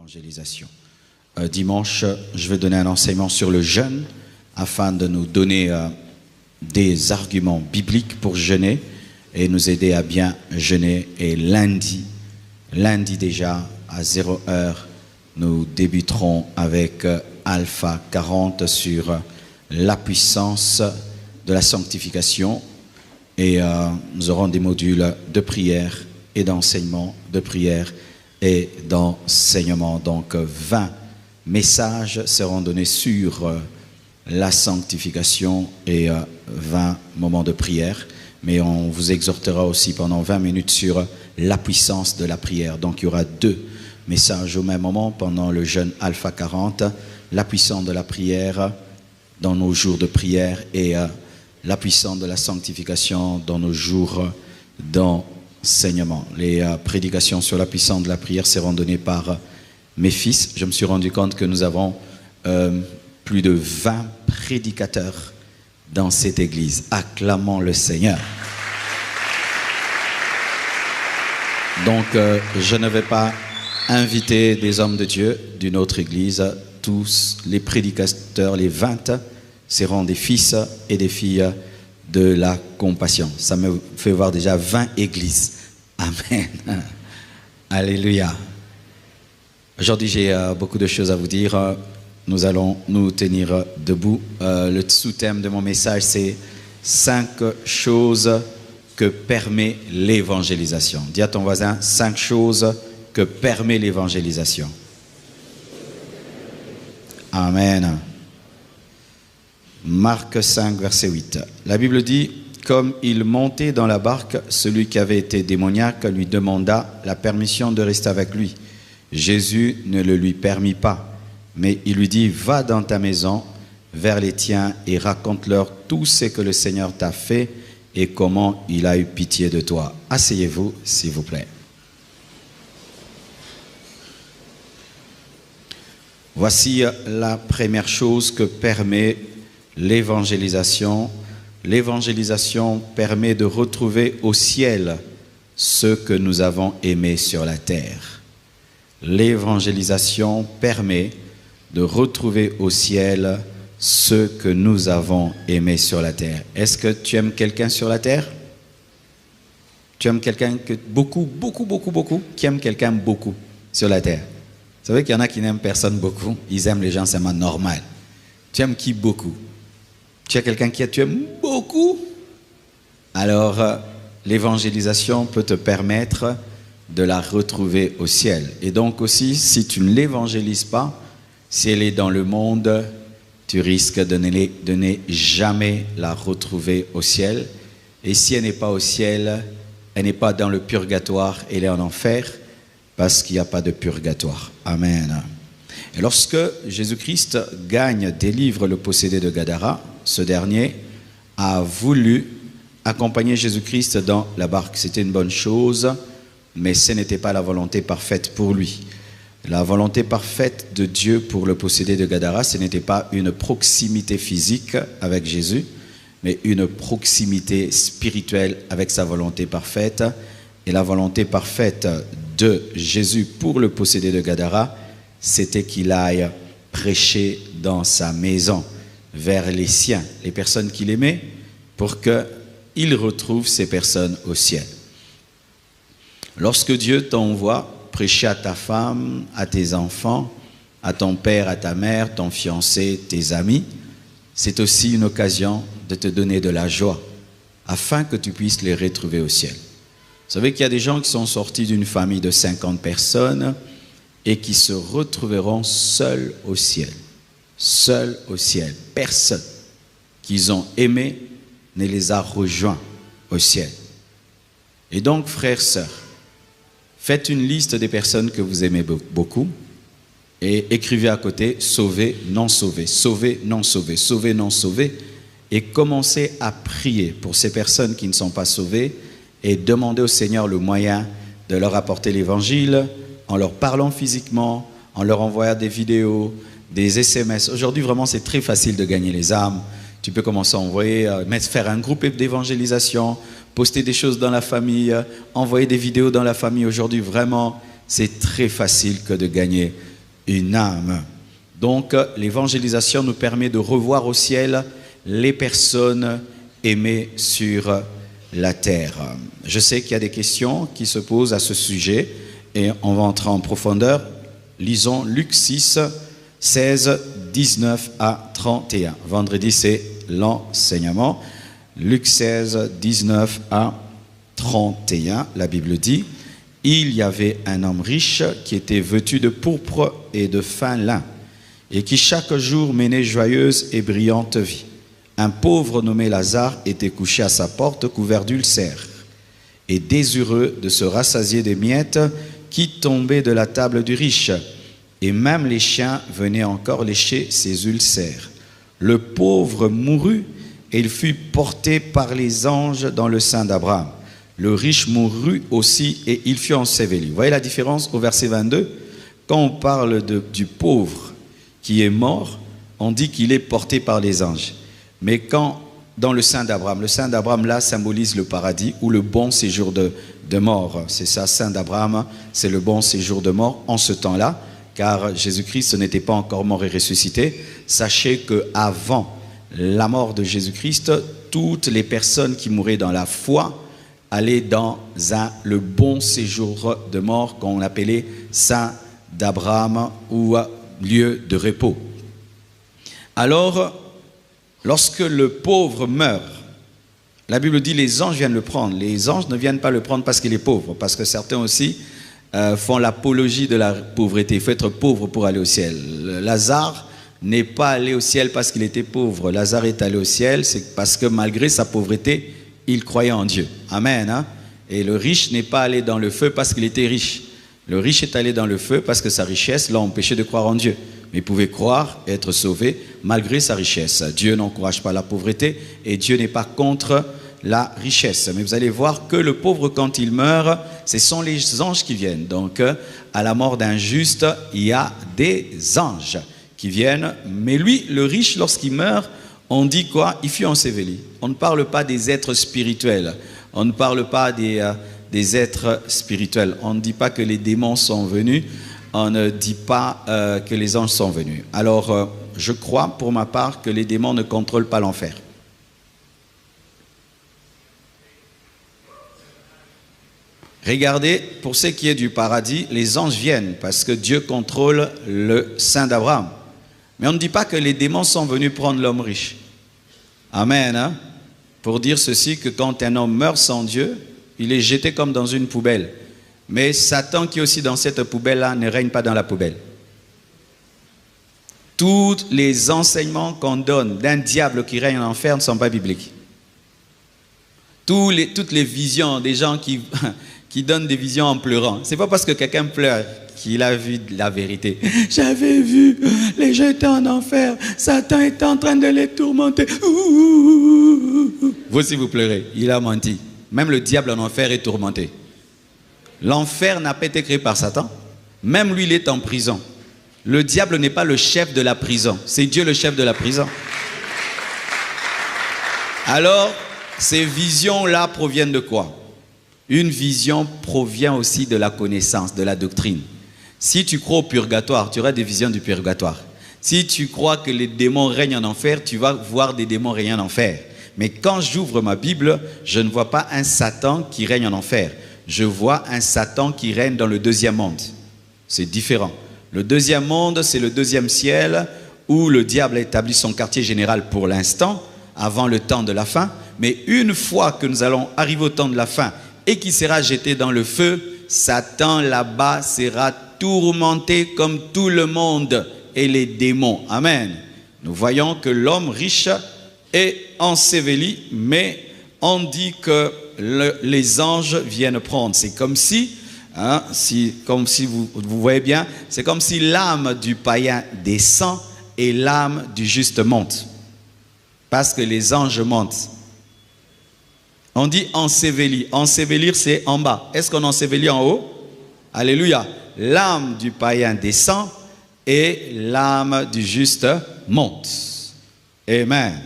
l'évangélisation. Dimanche, je vais donner un enseignement sur le jeûne afin de nous donner des arguments bibliques pour jeûner et nous aider à bien jeûner. Et lundi déjà à 0 heure, nous débuterons avec Alpha 40 sur la puissance de la sanctification et nous aurons des modules de prière et d'enseignement, de prière et d'enseignement. Donc 20 messages seront donnés sur la sanctification et 20 moments de prière. Mais on vous exhortera aussi pendant 20 minutes sur la puissance de la prière. Donc il y aura 2 messages au même moment pendant le jeûne Alpha 40, la puissance de la prière dans nos jours de prière et la puissance de la sanctification dans nos jours d'enseignement. Les prédications sur la puissance de la prière seront données par mes fils. Je me suis rendu compte que nous avons plus de 20 prédicateurs dans cette église. Acclamons le Seigneur. Donc, je ne vais pas inviter des hommes de Dieu d'une autre église. Tous les prédicateurs, les 20, seront des fils et des filles de la compassion. Ça me fait voir déjà 20 églises. Amen. Alléluia. Aujourd'hui, j'ai beaucoup de choses à vous dire. Nous allons nous tenir debout. Le sous-thème de mon message, c'est 5 choses que permet l'évangélisation. Dis à ton voisin, 5 choses que permet l'évangélisation. Amen. Marc 5, verset 8. La Bible dit, comme il montait dans la barque, celui qui avait été démoniaque lui demanda la permission de rester avec lui. Jésus ne le lui permit pas, mais il lui dit, va dans ta maison, vers les tiens et raconte-leur tout ce que le Seigneur t'a fait et comment il a eu pitié de toi. Asseyez-vous, s'il vous plaît. Voici la première chose que permet l'évangélisation. L'évangélisation permet de retrouver au ciel ce que nous avons aimé sur la terre. L'évangélisation permet de retrouver au ciel ce que nous avons aimé sur la terre. Est-ce que tu aimes quelqu'un sur la terre? Tu aimes quelqu'un que beaucoup, qui aime quelqu'un beaucoup sur la terre? Vous savez qu'il y en a qui n'aiment personne beaucoup. Ils aiment les gens seulement normal. Tu aimes qui beaucoup? Tu as quelqu'un qui tu aimes beaucoup? Alors, l'évangélisation peut te permettre de la retrouver au ciel. Et donc aussi, si tu ne l'évangélises pas, si elle est dans le monde, tu risques de ne jamais la retrouver au ciel. Et si elle n'est pas au ciel, elle n'est pas dans le purgatoire, elle est en enfer, parce qu'il n'y a pas de purgatoire. Amen. Et lorsque Jésus-Christ délivre le possédé de Gadara, ce dernier a voulu accompagner Jésus-Christ dans la barque. C'était une bonne chose, mais ce n'était pas la volonté parfaite pour lui. La volonté parfaite de Dieu pour le possédé de Gadara, ce n'était pas une proximité physique avec Jésus, mais une proximité spirituelle avec sa volonté parfaite. Et la volonté parfaite de Jésus pour le possédé de Gadara, c'était qu'il aille prêcher dans sa maison, vers les siens, les personnes qu'il aimait, pour qu'il retrouve ces personnes au ciel. Lorsque Dieu t'envoie prêcher à ta femme, à tes enfants, à ton père, à ta mère, ton fiancé, tes amis, c'est aussi une occasion de te donner de la joie, afin que tu puisses les retrouver au ciel. Vous savez qu'il y a des gens qui sont sortis d'une famille de 50 personnes et qui se retrouveront seuls au ciel. Seuls au ciel. Personne qu'ils ont aimé ne les a rejoints au ciel. Et donc, frères, sœurs, faites une liste des personnes que vous aimez beaucoup et écrivez à côté « sauvé, non sauvé, sauvé, non sauvé, sauvé, non sauvé » et commencez à prier pour ces personnes qui ne sont pas sauvées et demandez au Seigneur le moyen de leur apporter l'évangile en leur parlant physiquement, en leur envoyant des vidéos, des SMS. Aujourd'hui, vraiment, c'est très facile de gagner les âmes. Tu peux commencer à envoyer, faire un groupe d'évangélisation, poster des choses dans la famille, envoyer des vidéos dans la famille. Aujourd'hui, vraiment, c'est très facile que de gagner une âme. Donc, l'évangélisation nous permet de revoir au ciel les personnes aimées sur la terre. Je sais qu'il y a des questions qui se posent à ce sujet et on va entrer en profondeur. Lisons Luc 6, 16, 19 à 31. Vendredi, c'est l'enseignement. Luc 16, 19 à 31, la Bible dit: il y avait un homme riche qui était vêtu de pourpre et de fin lin, et qui chaque jour menait joyeuse et brillante vie. Un pauvre nommé Lazare était couché à sa porte, couvert d'ulcères, et désireux de se rassasier des miettes qui tombaient de la table du riche. Et même les chiens venaient encore lécher ses ulcères. Le pauvre mourut, et il fut porté par les anges dans le sein d'Abraham. Le riche mourut aussi, et il fut enseveli. Vous voyez la différence au verset 22? Quand on parle du pauvre qui est mort, on dit qu'il est porté par les anges. Mais quand, dans le sein d'Abraham, le sein d'Abraham là symbolise le paradis ou le bon séjour de mort. C'est ça, sein d'Abraham, c'est le bon séjour de mort en ce temps-là, car Jésus-Christ n'était pas encore mort et ressuscité. Sachez qu'avant la mort de Jésus-Christ, toutes les personnes qui mouraient dans la foi allaient dans le bon séjour de mort qu'on appelait sein d'Abraham ou lieu de repos. Alors, lorsque le pauvre meurt, la Bible dit les anges viennent le prendre. Les anges ne viennent pas le prendre parce qu'il est pauvre, parce que certains aussi font l'apologie de la pauvreté. Il faut être pauvre pour aller au ciel. Lazare n'est pas allé au ciel parce qu'il était pauvre. Lazare est allé au ciel, c'est parce que malgré sa pauvreté, il croyait en Dieu. Amen. Hein? Et le riche n'est pas allé dans le feu parce qu'il était riche. Le riche est allé dans le feu parce que sa richesse l'a empêché de croire en Dieu. Mais il pouvait croire et être sauvé malgré sa richesse. Dieu n'encourage pas la pauvreté et Dieu n'est pas contre la richesse. Mais vous allez voir que le pauvre, quand il meurt, ce sont les anges qui viennent. Donc, à la mort d'un juste, il y a des anges qui viennent. Mais lui, le riche, lorsqu'il meurt, on dit quoi? Il fut enseveli. On ne parle pas des êtres spirituels. On ne parle pas des êtres spirituels. On ne dit pas que les démons sont venus. On ne dit pas que les anges sont venus. Alors, je crois pour ma part que les démons ne contrôlent pas l'enfer. Regardez, pour ce qui est du paradis, les anges viennent parce que Dieu contrôle le sein d'Abraham. Mais on ne dit pas que les démons sont venus prendre l'homme riche. Amen. Hein? Pour dire ceci, que quand un homme meurt sans Dieu, il est jeté comme dans une poubelle. Mais Satan qui est aussi dans cette poubelle-là ne règne pas dans la poubelle. Tous les enseignements qu'on donne d'un diable qui règne en enfer ne sont pas bibliques. Toutes les visions des gens qui donnent des visions en pleurant, c'est pas parce que quelqu'un pleure qu'il a vu la vérité. J'avais vu, les gens étaient en enfer, Satan était en train de les tourmenter. Vous aussi vous pleurez, il a menti. Même le diable en enfer est tourmenté. L'enfer n'a pas été créé par Satan. Même lui, il est en prison. Le diable n'est pas le chef de la prison. C'est Dieu le chef de la prison. Alors, ces visions-là proviennent de quoi? Une vision provient aussi de la connaissance, de la doctrine. Si tu crois au purgatoire, tu auras des visions du purgatoire. Si tu crois que les démons règnent en enfer, tu vas voir des démons régner en enfer. Mais quand j'ouvre ma Bible, je ne vois pas un Satan qui règne en enfer. Je vois un Satan qui règne dans le deuxième monde. C'est différent. Le deuxième monde, c'est le deuxième ciel où le diable a établi son quartier général pour l'instant, avant le temps de la fin. Mais une fois que nous allons arriver au temps de la fin et qu'il sera jeté dans le feu, Satan là-bas sera tourmenté comme tout le monde et les démons. Amen. Nous voyons que l'homme riche est enseveli, mais on dit que les anges viennent prendre. C'est comme si, vous voyez bien, c'est comme si l'âme du païen descend et l'âme du juste monte. Parce que les anges montent. On dit enseveli. Ensevelir, c'est en bas. Est-ce qu'on ensevelit en haut? Alléluia. L'âme du païen descend et l'âme du juste monte. Amen.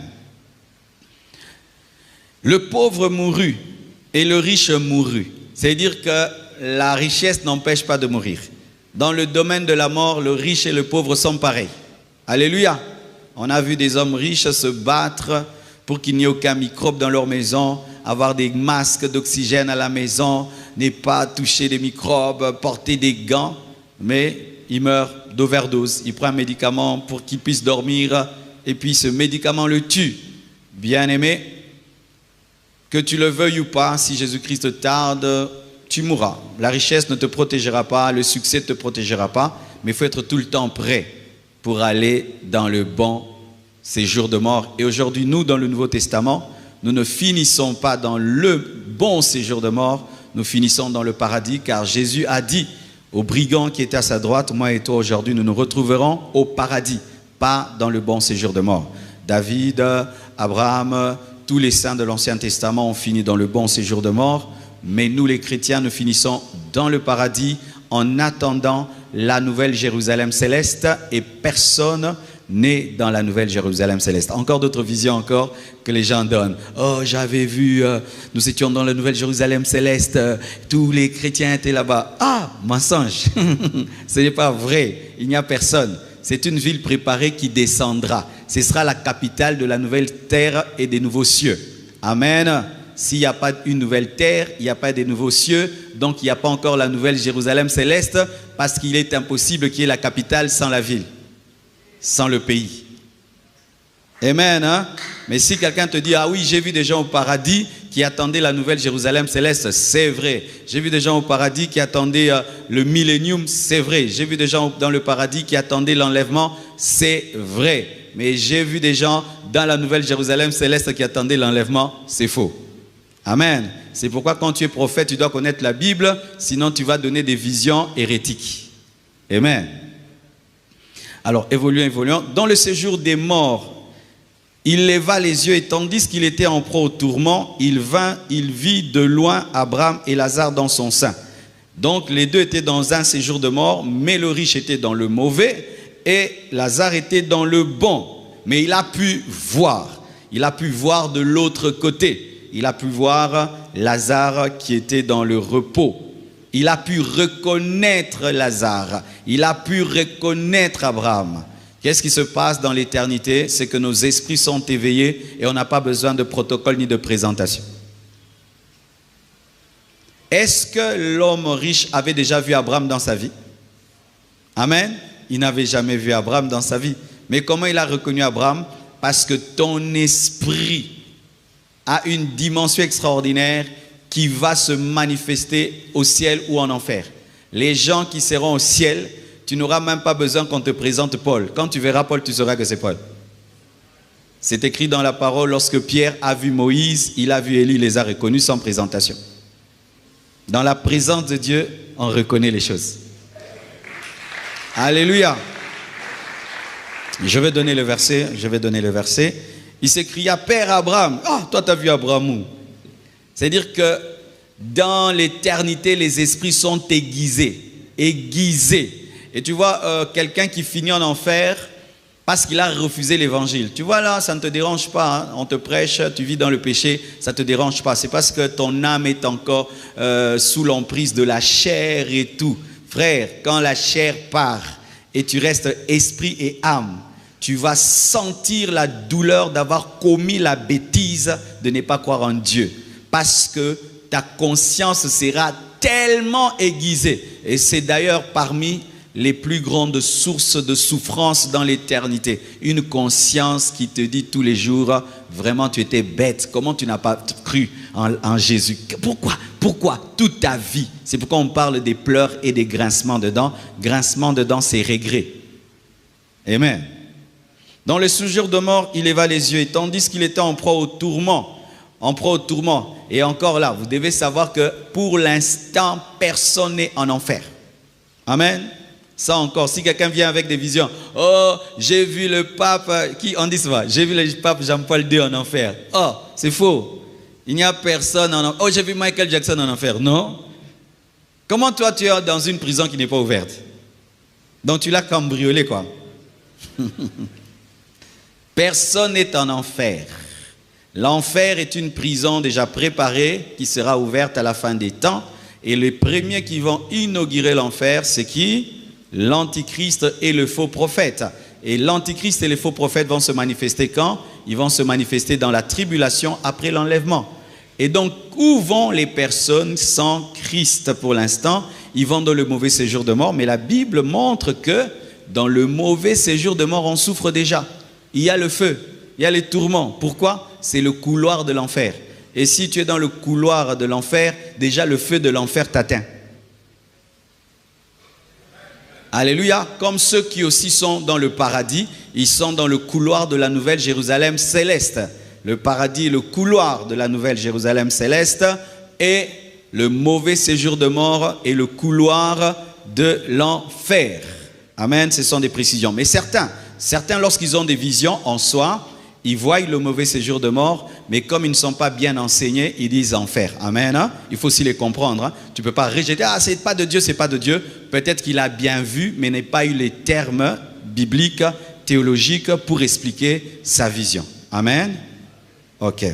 Le pauvre mourut et le riche mourut. C'est-à-dire que la richesse n'empêche pas de mourir. Dans le domaine de la mort, le riche et le pauvre sont pareils. Alléluia. On a vu des hommes riches se battre pour qu'il n'y ait aucun microbe dans leur maison, avoir des masques d'oxygène à la maison, ne pas toucher des microbes, porter des gants, mais il meurt d'overdose. Il prend un médicament pour qu'il puisse dormir et puis ce médicament le tue. Bien-aimé, que tu le veuilles ou pas, si Jésus-Christ tarde, tu mourras. La richesse ne te protégera pas, le succès ne te protégera pas, mais il faut être tout le temps prêt pour aller dans le bon séjour de mort. Et aujourd'hui, nous, dans le Nouveau Testament, nous ne finissons pas dans le bon séjour de mort, nous finissons dans le paradis, car Jésus a dit aux brigands qui étaient à sa droite, moi et toi aujourd'hui, nous nous retrouverons au paradis, pas dans le bon séjour de mort. David, Abraham, tous les saints de l'Ancien Testament ont fini dans le bon séjour de mort, mais nous les chrétiens, nous finissons dans le paradis en attendant la nouvelle Jérusalem céleste, et personne n'est dans la nouvelle Jérusalem céleste. Encore d'autres visions encore que les gens donnent. Oh, j'avais vu, nous étions dans la nouvelle Jérusalem céleste, tous les chrétiens étaient là-bas. Ah, mensonge. Ce n'est pas vrai, il n'y a personne. C'est une ville préparée qui descendra. Ce sera la capitale de la nouvelle terre et des nouveaux cieux. Amen. S'il n'y a pas une nouvelle terre, il n'y a pas de nouveaux cieux, donc il n'y a pas encore la nouvelle Jérusalem céleste, parce qu'il est impossible qu'il y ait la capitale sans la ville, sans le pays. Amen. Hein? Mais si quelqu'un te dit, ah oui, j'ai vu des gens au paradis qui attendaient la nouvelle Jérusalem céleste, c'est vrai. J'ai vu des gens au paradis qui attendaient le millénium, c'est vrai. J'ai vu des gens dans le paradis qui attendaient l'enlèvement, c'est vrai. Mais j'ai vu des gens dans la nouvelle Jérusalem céleste qui attendaient l'enlèvement, c'est faux. Amen. C'est pourquoi quand tu es prophète, tu dois connaître la Bible, sinon tu vas donner des visions hérétiques. Amen. Alors, évoluons. Dans le séjour des morts, il leva les yeux et tandis qu'il était en proie au tourment, il vit de loin Abraham et Lazare dans son sein. Donc, les deux étaient dans un séjour de mort, mais le riche était dans le mauvais et Lazare était dans le bon. Mais il a pu voir de l'autre côté. Il a pu voir Lazare qui était dans le repos. Il a pu reconnaître Lazare. Il a pu reconnaître Abraham. Qu'est-ce qui se passe dans l'éternité? C'est que nos esprits sont éveillés et on n'a pas besoin de protocole ni de présentation. Est-ce que l'homme riche avait déjà vu Abraham dans sa vie? Amen. Il n'avait jamais vu Abraham dans sa vie. Mais comment il a reconnu Abraham? Parce que ton esprit a une dimension extraordinaire qui va se manifester au ciel ou en enfer. Les gens qui seront au ciel, tu n'auras même pas besoin qu'on te présente Paul. Quand tu verras Paul, tu sauras que c'est Paul. C'est écrit dans la parole, lorsque Pierre a vu Moïse, il a vu Élie, il les a reconnus sans présentation. Dans la présence de Dieu, on reconnaît les choses. Alléluia. Je vais donner le verset. Il s'écria, Père Abraham. Ah, toi tu as vu Abraham où? C'est-à-dire que dans l'éternité, les esprits sont aiguisés. Et tu vois, quelqu'un qui finit en enfer parce qu'il a refusé l'évangile. Tu vois là, ça ne te dérange pas. Hein? On te prêche, tu vis dans le péché, ça ne te dérange pas. C'est parce que ton âme est encore sous l'emprise de la chair et tout. Frère, quand la chair part et tu restes esprit et âme, tu vas sentir la douleur d'avoir commis la bêtise de ne pas croire en Dieu. Parce que ta conscience sera tellement aiguisée. Et c'est d'ailleurs parmi les plus grandes sources de souffrance dans l'éternité. Une conscience qui te dit tous les jours, vraiment tu étais bête. Comment tu n'as pas cru en Jésus? Pourquoi? Toute ta vie. C'est pourquoi on parle des pleurs et des grincements de dents. Grincement de dents, c'est regret. Amen. Dans le séjour de mort, il leva les yeux et tandis qu'il était en proie au tourment. Et encore là, vous devez savoir que pour l'instant, personne n'est en enfer. Amen. Ça encore, si quelqu'un vient avec des visions, oh, j'ai vu le pape, j'ai vu le pape Jean-Paul II en enfer. Oh, c'est faux. Il n'y a personne en enfer. Oh, j'ai vu Michael Jackson en enfer. Non. Comment toi, tu es dans une prison qui n'est pas ouverte? Donc tu l'as cambriolé, quoi. Personne n'est en enfer. L'enfer est une prison déjà préparée qui sera ouverte à la fin des temps. Et les premiers qui vont inaugurer l'enfer, c'est qui? l'antichrist et le faux prophète. Et l'antichrist et les faux prophètes vont se manifester quand? Ils vont se manifester dans la tribulation après l'enlèvement. Et donc, où vont les personnes sans Christ pour l'instant? Ils vont dans le mauvais séjour de mort, mais la Bible montre que dans le mauvais séjour de mort, on souffre déjà. Il y a le feu, il y a les tourments. Pourquoi? C'est le couloir de l'enfer. Et si tu es dans le couloir de l'enfer, déjà le feu de l'enfer t'atteint. Alléluia. Comme ceux qui aussi sont dans le paradis, ils sont dans le couloir de la nouvelle Jérusalem céleste. Le paradis est le couloir de la nouvelle Jérusalem céleste et le mauvais séjour de mort est le couloir de l'enfer. Amen, ce sont des précisions. Mais certains lorsqu'ils ont des visions en soi, ils voient le mauvais séjour de mort, mais comme ils ne sont pas bien enseignés, ils disent enfer. Amen. Hein? Il faut aussi les comprendre. Hein? Tu ne peux pas rejeter, ah, c'est pas de Dieu, c'est pas de Dieu. Peut-être qu'il a bien vu, mais n'a pas eu les termes bibliques, théologiques pour expliquer sa vision. Amen. Ok.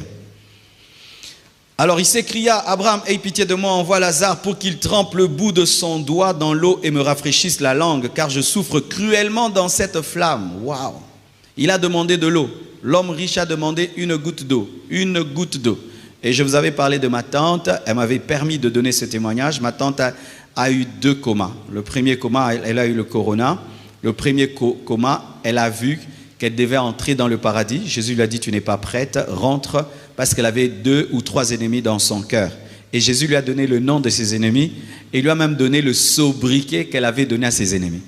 Alors il s'écria, Abraham, aie pitié de moi, envoie Lazare pour qu'il trempe le bout de son doigt dans l'eau et me rafraîchisse la langue, car je souffre cruellement dans cette flamme. Waouh! Il a demandé de l'eau. L'homme riche a demandé une goutte d'eau. Une goutte d'eau. Et je vous avais parlé de ma tante, elle m'avait permis de donner ce témoignage. Ma tante a eu 2 comas. Le premier coma, elle a eu le corona. Le premier coma, elle a vu qu'elle devait entrer dans le paradis. Jésus lui a dit, tu n'es pas prête, rentre, parce qu'elle avait 2 ou 3 ennemis dans son cœur. Et Jésus lui a donné le nom de ses ennemis et lui a même donné le sobriquet qu'elle avait donné à ses ennemis.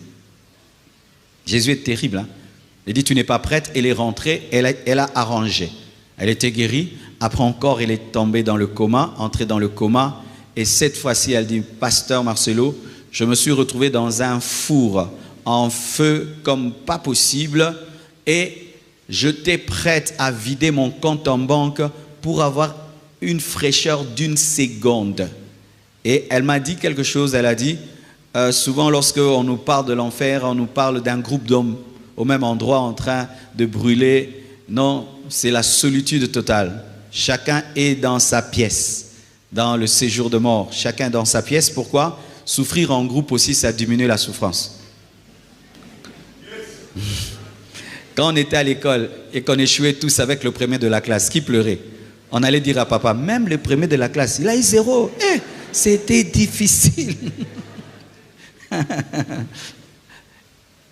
Jésus est terrible. Hein? Il dit, tu n'es pas prête, elle est rentrée, elle a arrangé. Elle était guérie, après encore elle est tombée dans le coma, entrée dans le coma, et cette fois-ci elle dit, pasteur Marcelo, je me suis retrouvé dans un four en feu comme pas possible, et j'étais prête à vider mon compte en banque pour avoir une fraîcheur d'1 seconde. Et elle m'a dit quelque chose, elle a dit, souvent lorsqu'on nous parle de l'enfer, on nous parle d'un groupe d'hommes au même endroit en train de brûler. Non, c'est la solitude totale. Chacun est dans sa pièce, dans le séjour de mort. Chacun dans sa pièce. Pourquoi? Souffrir en groupe aussi, ça diminue la souffrance. Quand on était à l'école et qu'on échouait tous avec le premier de la classe, qui pleurait? On allait dire à papa, même le premier de la classe, il a eu 0. C'était difficile.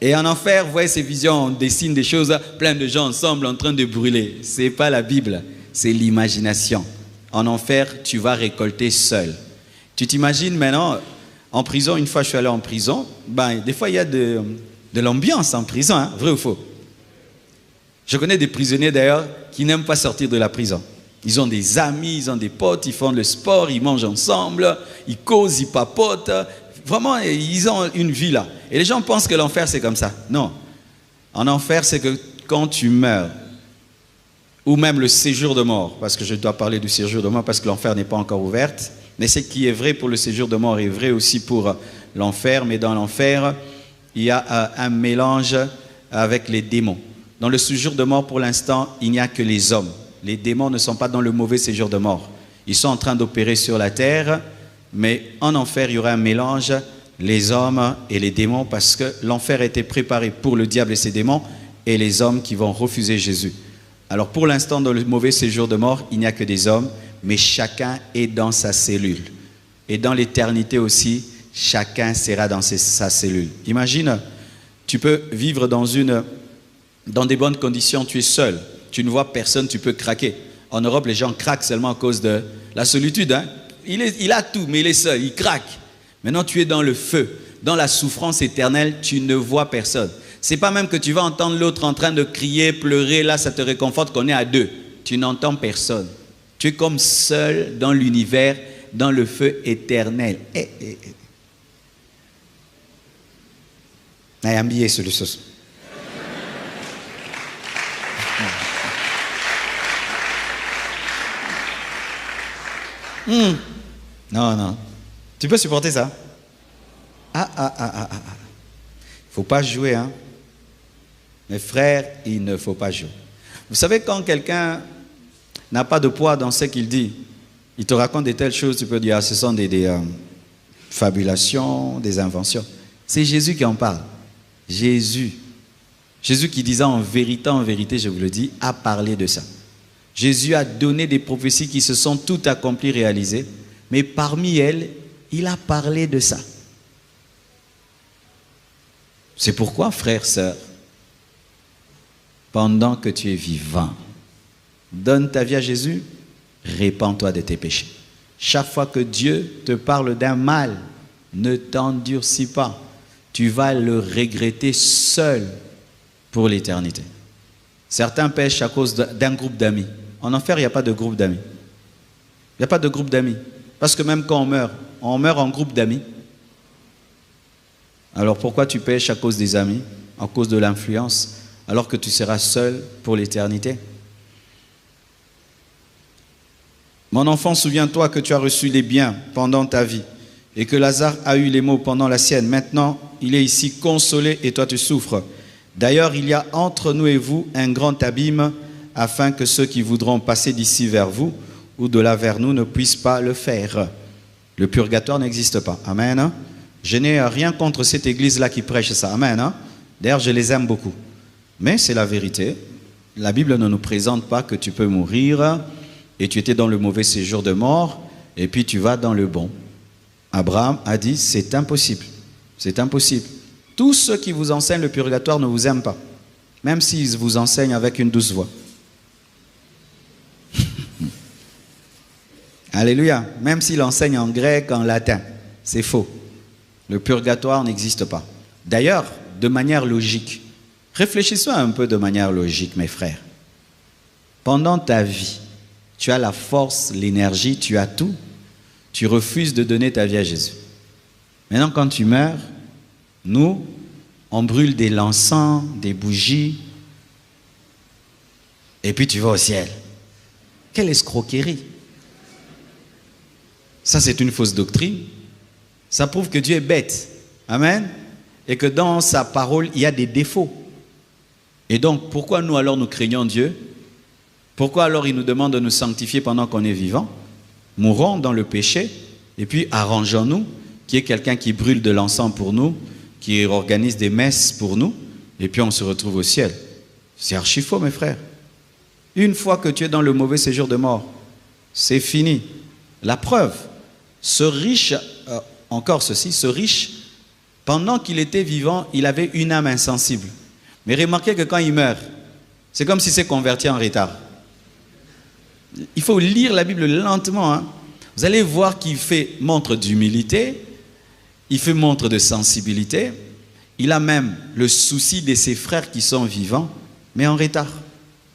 Et en enfer, vous voyez ces visions, on dessine des choses, plein de gens ensemble en train de brûler. Ce n'est pas la Bible, c'est l'imagination. En enfer, tu vas récolter seul. Tu t'imagines maintenant, en prison, une fois je suis allé en prison, des fois il y a de l'ambiance en prison, hein, vrai ou faux? Je connais des prisonniers d'ailleurs qui n'aiment pas sortir de la prison. Ils ont des amis, ils ont des potes, ils font le sport, ils mangent ensemble, ils causent, ils papotent. Vraiment, ils ont une vie là. Et les gens pensent que l'enfer, c'est comme ça. Non. En enfer, c'est que quand tu meurs, ou même le séjour de mort, parce que je dois parler du séjour de mort, parce que l'enfer n'est pas encore ouverte, mais ce qui est vrai pour le séjour de mort est vrai aussi pour l'enfer, mais dans l'enfer, il y a un mélange avec les démons. Dans le séjour de mort, pour l'instant, il n'y a que les hommes. Les démons ne sont pas dans le mauvais séjour de mort. Ils sont en train d'opérer sur la terre, mais en enfer, il y aura un mélange, les hommes et les démons, parce que l'enfer a été préparé pour le diable et ses démons, et les hommes qui vont refuser Jésus. Alors pour l'instant, dans le mauvais séjour de mort, il n'y a que des hommes, mais chacun est dans sa cellule. Et dans l'éternité aussi, chacun sera dans sa cellule. Imagine, tu peux vivre dans des bonnes conditions, tu es seul, tu ne vois personne, tu peux craquer. En Europe, les gens craquent seulement à cause de la solitude. Hein? Il a tout, mais il est seul, il craque. Maintenant, tu es dans le feu, dans la souffrance éternelle, tu ne vois personne. C'est pas même que tu vas entendre l'autre en train de crier, pleurer, là ça te réconforte qu'on est à 2. Tu n'entends personne. Tu es comme seul dans l'univers, dans le feu éternel. Ayambié sur le sauce. Non. Tu peux supporter ça? Il ne faut pas jouer, hein. Mes frères, il ne faut pas jouer. Vous savez, quand quelqu'un n'a pas de poids dans ce qu'il dit, il te raconte de telles choses, tu peux dire, ce sont des fabulations, des inventions. C'est Jésus qui en parle. Jésus. Jésus qui disait en vérité, je vous le dis, a parlé de ça. Jésus a donné des prophéties qui se sont toutes accomplies, réalisées, mais parmi elles, il a parlé de ça. C'est pourquoi, frères, sœurs, pendant que tu es vivant, donne ta vie à Jésus, répands-toi de tes péchés. Chaque fois que Dieu te parle d'un mal, ne t'endurcis pas. Tu vas le regretter seul pour l'éternité. Certains pêchent à cause d'un groupe d'amis. En enfer, il n'y a pas de groupe d'amis. Il n'y a pas de groupe d'amis. Parce que même quand on meurt en groupe d'amis. Alors pourquoi tu pêches à cause des amis, à cause de l'influence, alors que tu seras seul pour l'éternité? Mon enfant, souviens-toi que tu as reçu les biens pendant ta vie et que Lazare a eu les maux pendant la sienne. Maintenant, il est ici consolé et toi tu souffres. D'ailleurs, il y a entre nous et vous un grand abîme afin que ceux qui voudront passer d'ici vers vous ou de là vers nous ne puissent pas le faire. Le purgatoire n'existe pas. Amen. Je n'ai rien contre cette église-là qui prêche ça. Amen. D'ailleurs, je les aime beaucoup. Mais c'est la vérité. La Bible ne nous présente pas que tu peux mourir et tu étais dans le mauvais séjour de mort et puis tu vas dans le bon. Abraham a dit, c'est impossible. C'est impossible. Tous ceux qui vous enseignent le purgatoire ne vous aiment pas. Même s'ils vous enseignent avec une douce voix. Alléluia. Même s'ils enseignent en grec, en latin. C'est faux. Le purgatoire n'existe pas. D'ailleurs, de manière logique, réfléchissons un peu de manière logique, mes frères. Pendant ta vie, tu as la force, l'énergie, tu as tout. Tu refuses de donner ta vie à Jésus. Maintenant, quand tu meurs, nous, on brûle des l'encens, des bougies, et puis tu vas au ciel. Quelle escroquerie! Ça, c'est une fausse doctrine. Ça prouve que Dieu est bête. Amen. Et que dans sa parole, il y a des défauts. Et donc, pourquoi nous alors nous craignons Dieu? Pourquoi alors il nous demande de nous sanctifier pendant qu'on est vivant? Mourons dans le péché et puis arrangeons-nous qu'il y ait quelqu'un qui brûle de l'encens pour nous, qui organise des messes pour nous, et puis on se retrouve au ciel. C'est archi faux, mes frères. Une fois que tu es dans le mauvais séjour de mort, c'est fini. La preuve, ce riche, encore ceci, ce riche, pendant qu'il était vivant, il avait une âme insensible. Mais remarquez que quand il meurt, c'est comme s'il s'est converti en retard. Il faut lire la Bible lentement. Hein. Vous allez voir qu'il fait montre d'humilité, il fait montre de sensibilité, il a même le souci de ses frères qui sont vivants, mais en retard.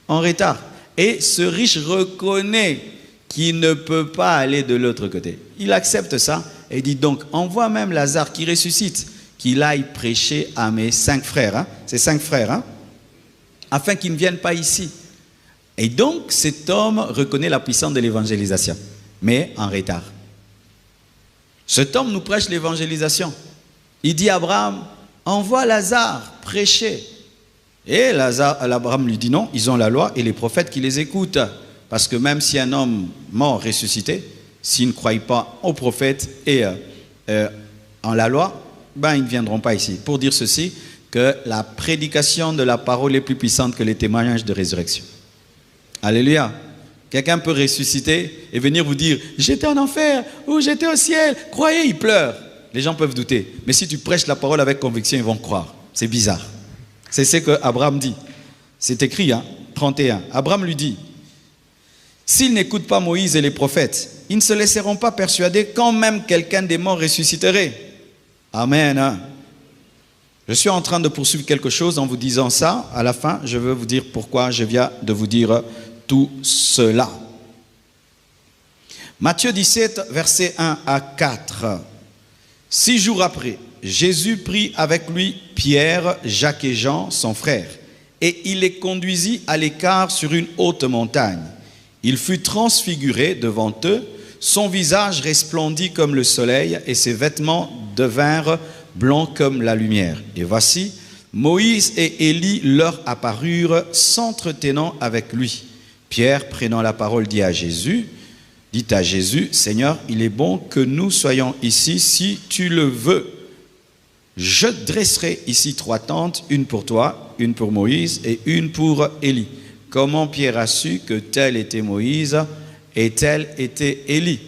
En retard. Et ce riche reconnaît qu'il ne peut pas aller de l'autre côté. Il accepte ça et dit donc, envoie même Lazare qui ressuscite, qu'il aille prêcher à mes 5 frères. Hein. C'est 5 frères, hein, afin qu'ils ne viennent pas ici. Et donc, cet homme reconnaît la puissance de l'évangélisation, mais en retard. Cet homme nous prêche l'évangélisation. Il dit à Abraham, envoie Lazare prêcher. Et Abraham lui dit non, ils ont la loi et les prophètes qui les écoutent. Parce que même si un homme mort ressuscité, s'il ne croit pas aux prophètes et en la loi, ben, ils ne viendront pas ici. Pour dire ceci, que la prédication de la parole est plus puissante que les témoignages de résurrection. Alléluia. Quelqu'un peut ressusciter et venir vous dire « J'étais en enfer » ou « J'étais au ciel ». Croyez, il pleure. Les gens peuvent douter. Mais si tu prêches la parole avec conviction, ils vont croire. C'est bizarre. C'est ce que Abraham dit. C'est écrit, hein, 31. Abraham lui dit « S'ils n'écoutent pas Moïse et les prophètes, ils ne se laisseront pas persuader quand même quelqu'un des morts ressusciterait. » Amen. Hein. Je suis en train de poursuivre quelque chose en vous disant ça. À la fin, je veux vous dire pourquoi je viens de vous dire tout cela. Matthieu 17, versets 1 à 4. 6 jours après, Jésus prit avec lui Pierre, Jacques et Jean, son frère, et il les conduisit à l'écart sur une haute montagne. Il fut transfiguré devant eux, son visage resplendit comme le soleil et ses vêtements devinrent blancs comme la lumière. Et voici, Moïse et Élie leur apparurent, s'entretenant avec lui. Pierre, prenant la parole, dit à Jésus, « Seigneur, il est bon que nous soyons ici si tu le veux. je dresserai ici 3 tentes, une pour toi, une pour Moïse et une pour Élie. Comment Pierre a su que tel était Moïse et tel était Élie?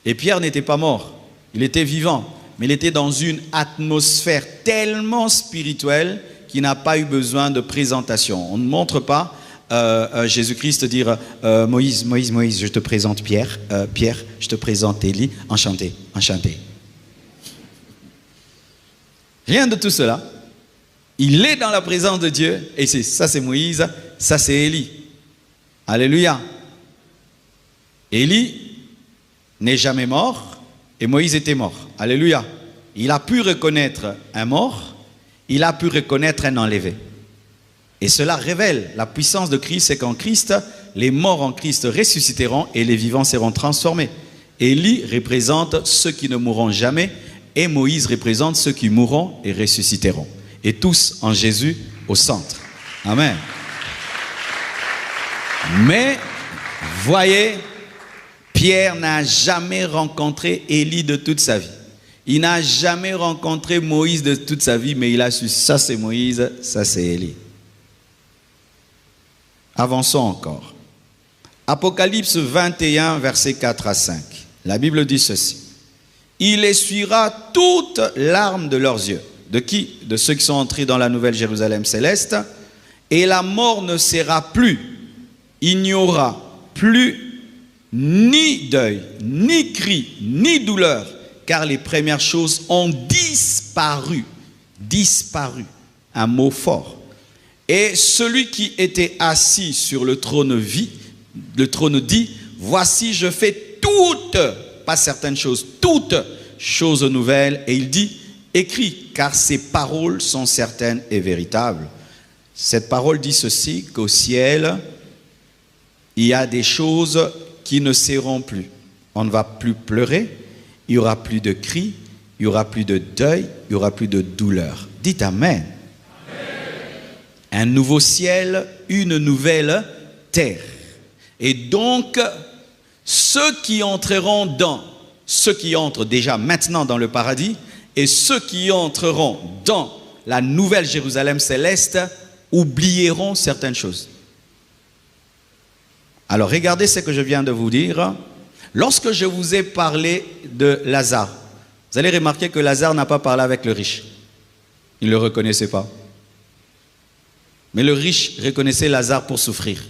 Et Pierre n'était pas mort, il était vivant, mais il était dans une atmosphère tellement spirituelle qu'il n'a pas eu besoin de présentation. On ne montre pas Jésus-Christ dire Moïse, je te présente Pierre, Pierre, je te présente Élie, enchanté, enchanté. Rien de tout cela. Il est dans la présence de Dieu et ça c'est Moïse, ça c'est Élie. Alléluia. Élie n'est jamais mort et Moïse était mort. Alléluia. Il a pu reconnaître un mort, il a pu reconnaître un enlevé. Et cela révèle la puissance de Christ, c'est qu'en Christ, les morts en Christ ressusciteront et les vivants seront transformés. Élie représente ceux qui ne mourront jamais et Moïse représente ceux qui mourront et ressusciteront. Et tous en Jésus au centre. Amen. Mais, voyez, Pierre n'a jamais rencontré Élie de toute sa vie. Il n'a jamais rencontré Moïse de toute sa vie, mais il a su, ça c'est Moïse, ça c'est Élie. Avançons encore. Apocalypse 21, versets 4 à 5. La Bible dit ceci. Il essuiera toute larme de leurs yeux. De qui? De ceux qui sont entrés dans la nouvelle Jérusalem céleste. Et la mort ne sera plus. Il n'y aura plus ni deuil, ni cri, ni douleur, car les premières choses ont disparu. Disparu. Un mot fort. Et celui qui était assis sur le trône dit, voici je fais toutes, pas certaines choses, toutes choses nouvelles. Et il dit, écris, car ces paroles sont certaines et véritables. Cette parole dit ceci, qu'au ciel, il y a des choses qui ne seront plus. On ne va plus pleurer, il n'y aura plus de cris, il n'y aura plus de deuil, il n'y aura plus de douleur. Dites Amen. Un nouveau ciel, une nouvelle terre. Et donc, ceux qui entreront ceux qui entrent déjà maintenant dans le paradis, et ceux qui entreront dans la nouvelle Jérusalem céleste, oublieront certaines choses. Alors, regardez ce que je viens de vous dire. Lorsque je vous ai parlé de Lazare, vous allez remarquer que Lazare n'a pas parlé avec le riche. Il ne le reconnaissait pas. Mais le riche reconnaissait Lazare pour souffrir.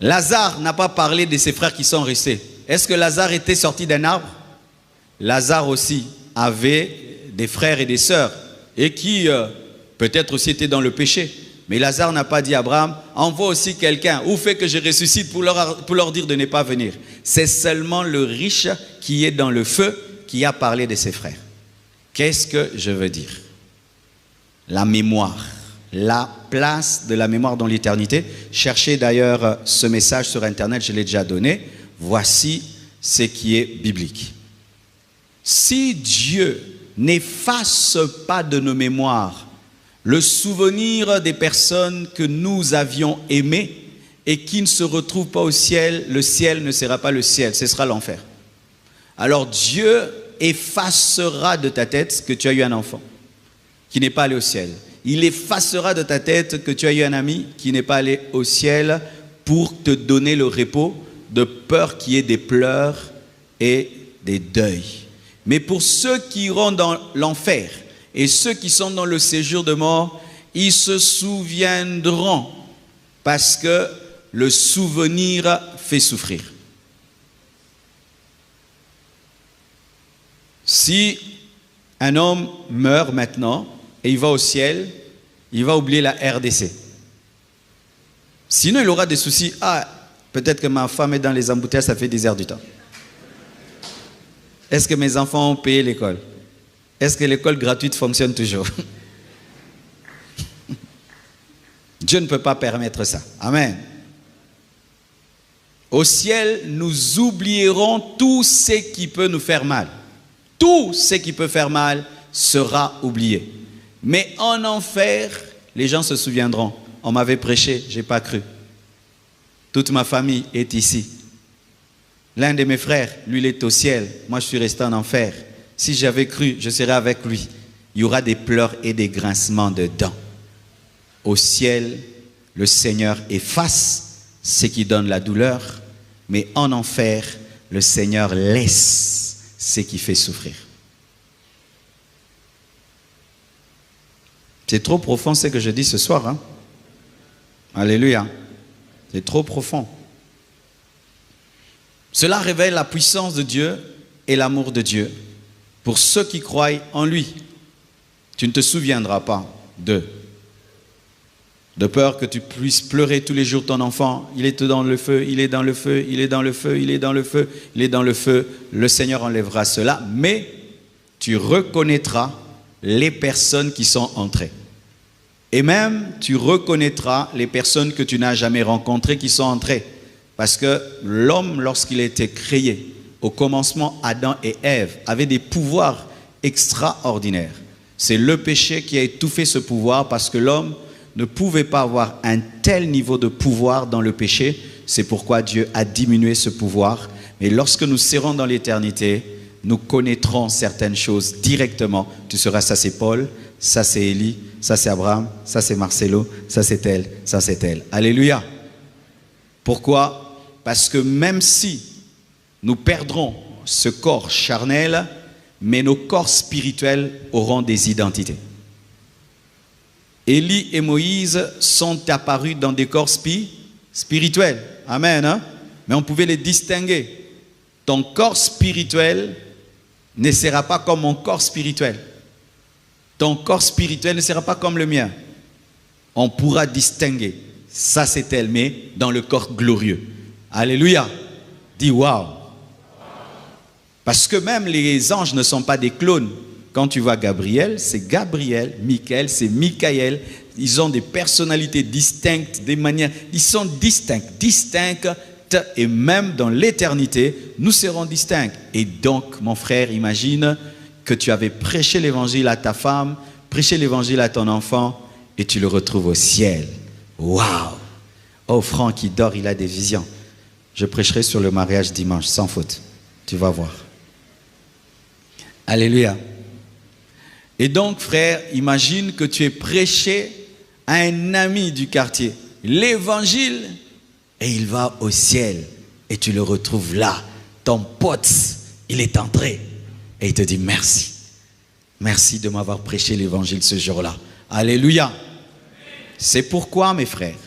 Lazare n'a pas parlé de ses frères qui sont restés. Est-ce que Lazare était sorti d'un arbre? Lazare aussi avait des frères et des sœurs et qui peut-être aussi étaient dans le péché. Mais Lazare n'a pas dit à Abraham, envoie aussi quelqu'un ou fais que je ressuscite pour leur dire de ne pas venir. C'est seulement le riche qui est dans le feu qui a parlé de ses frères. Qu'est-ce que je veux dire? La mémoire, la place de la mémoire dans l'éternité. Cherchez d'ailleurs ce message sur Internet, je l'ai déjà donné. Voici ce qui est biblique. Si Dieu n'efface pas de nos mémoires le souvenir des personnes que nous avions aimées et qui ne se retrouvent pas au ciel, le ciel ne sera pas le ciel, ce sera l'enfer. Alors Dieu effacera de ta tête que tu as eu un enfant qui n'est pas allé au ciel. Il effacera de ta tête que tu as eu un ami qui n'est pas allé au ciel pour te donner le repos de peur qu'il y ait des pleurs et des deuils. Mais pour ceux qui iront dans l'enfer et ceux qui sont dans le séjour de mort, ils se souviendront parce que le souvenir fait souffrir. Si un homme meurt maintenant et il va au ciel, il va oublier la RDC. Sinon, il aura des soucis. Ah, peut-être que ma femme est dans les embouteillages, ça fait 10 heures du temps. Est-ce que mes enfants ont payé l'école? Est-ce que l'école gratuite fonctionne toujours? Dieu ne peut pas permettre ça. Amen. Au ciel, nous oublierons tout ce qui peut nous faire mal. Tout ce qui peut faire mal sera oublié. Mais en enfer, les gens se souviendront. On m'avait prêché, je n'ai pas cru. Toute ma famille est ici. L'un de mes frères, lui, il est au ciel. Moi, je suis resté en enfer. Si j'avais cru, je serais avec lui. Il y aura des pleurs et des grincements de dents. Au ciel, le Seigneur efface ce qui donne la douleur, mais en enfer, le Seigneur laisse ce qui fait souffrir. C'est trop profond ce que je dis ce soir. Hein? Alléluia. C'est trop profond. Cela révèle la puissance de Dieu et l'amour de Dieu pour ceux qui croient en lui. Tu ne te souviendras pas d'eux. De peur que tu puisses pleurer tous les jours ton enfant. Il est dans le feu, il est dans le feu, il est dans le feu, il est dans le feu, il est dans le feu. Le Seigneur enlèvera cela, mais tu reconnaîtras les personnes qui sont entrées. Et même, tu reconnaîtras les personnes que tu n'as jamais rencontrées qui sont entrées. Parce que l'homme, lorsqu'il a été créé, au commencement, Adam et Ève avaient des pouvoirs extraordinaires. C'est le péché qui a étouffé ce pouvoir parce que l'homme ne pouvait pas avoir un tel niveau de pouvoir dans le péché. C'est pourquoi Dieu a diminué ce pouvoir. Mais lorsque nous serons dans l'éternité, nous connaîtrons certaines choses directement. Tu sauras, ça c'est Paul, ça c'est Élie, ça c'est Abraham, ça c'est Marcelo, ça c'est elle, ça c'est elle. Alléluia. Pourquoi ? Parce que même si nous perdrons ce corps charnel, mais nos corps spirituels auront des identités. Élie et Moïse sont apparus dans des corps spirituels. Amen. Hein? Mais on pouvait les distinguer. Ton corps spirituel ne sera pas comme mon corps spirituel. Ton corps spirituel ne sera pas comme le mien. On pourra distinguer. Ça c'est elle, mais dans le corps glorieux. Alléluia. Dis waouh. Parce que même les anges ne sont pas des clones. Quand tu vois Gabriel, c'est Gabriel. Michael, c'est Michael. Ils ont des personnalités distinctes, des manières. Ils sont distincts. Et même dans l'éternité, nous serons distincts. Et donc, mon frère, imagine que tu avais prêché l'évangile à ta femme, prêché l'évangile à ton enfant, et tu le retrouves au ciel. Waouh! Oh, Franck, il dort, il a des visions. Je prêcherai sur le mariage dimanche, sans faute. Tu vas voir. Alléluia. Et donc, frère, imagine que tu es prêché à un ami du quartier l'évangile et il va au ciel et tu le retrouves là. Ton pote, il est entré et il te dit merci. Merci de m'avoir prêché l'évangile ce jour-là. Alléluia. C'est pourquoi, mes frères,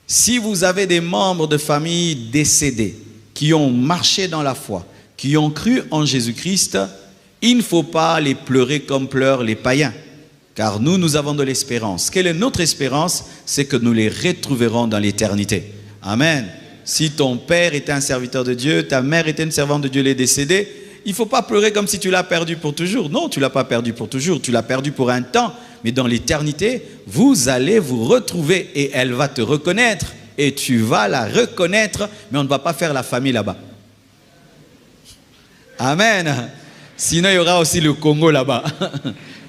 si vous avez des membres de famille décédés qui ont marché dans la foi, qui ont cru en Jésus-Christ, il ne faut pas les pleurer comme pleurent les païens. Car nous avons de l'espérance. Quelle est notre espérance? C'est que nous les retrouverons dans l'éternité. Amen. Si ton père était un serviteur de Dieu, ta mère était une servante de Dieu, elle est décédée, il ne faut pas pleurer comme si tu l'as perdu pour toujours. Non, tu ne l'as pas perdu pour toujours, tu l'as perdu pour un temps. Mais dans l'éternité, vous allez vous retrouver et elle va te reconnaître. Et tu vas la reconnaître, mais on ne va pas faire la famille là-bas. Amen. Sinon, il y aura aussi le Congo là-bas.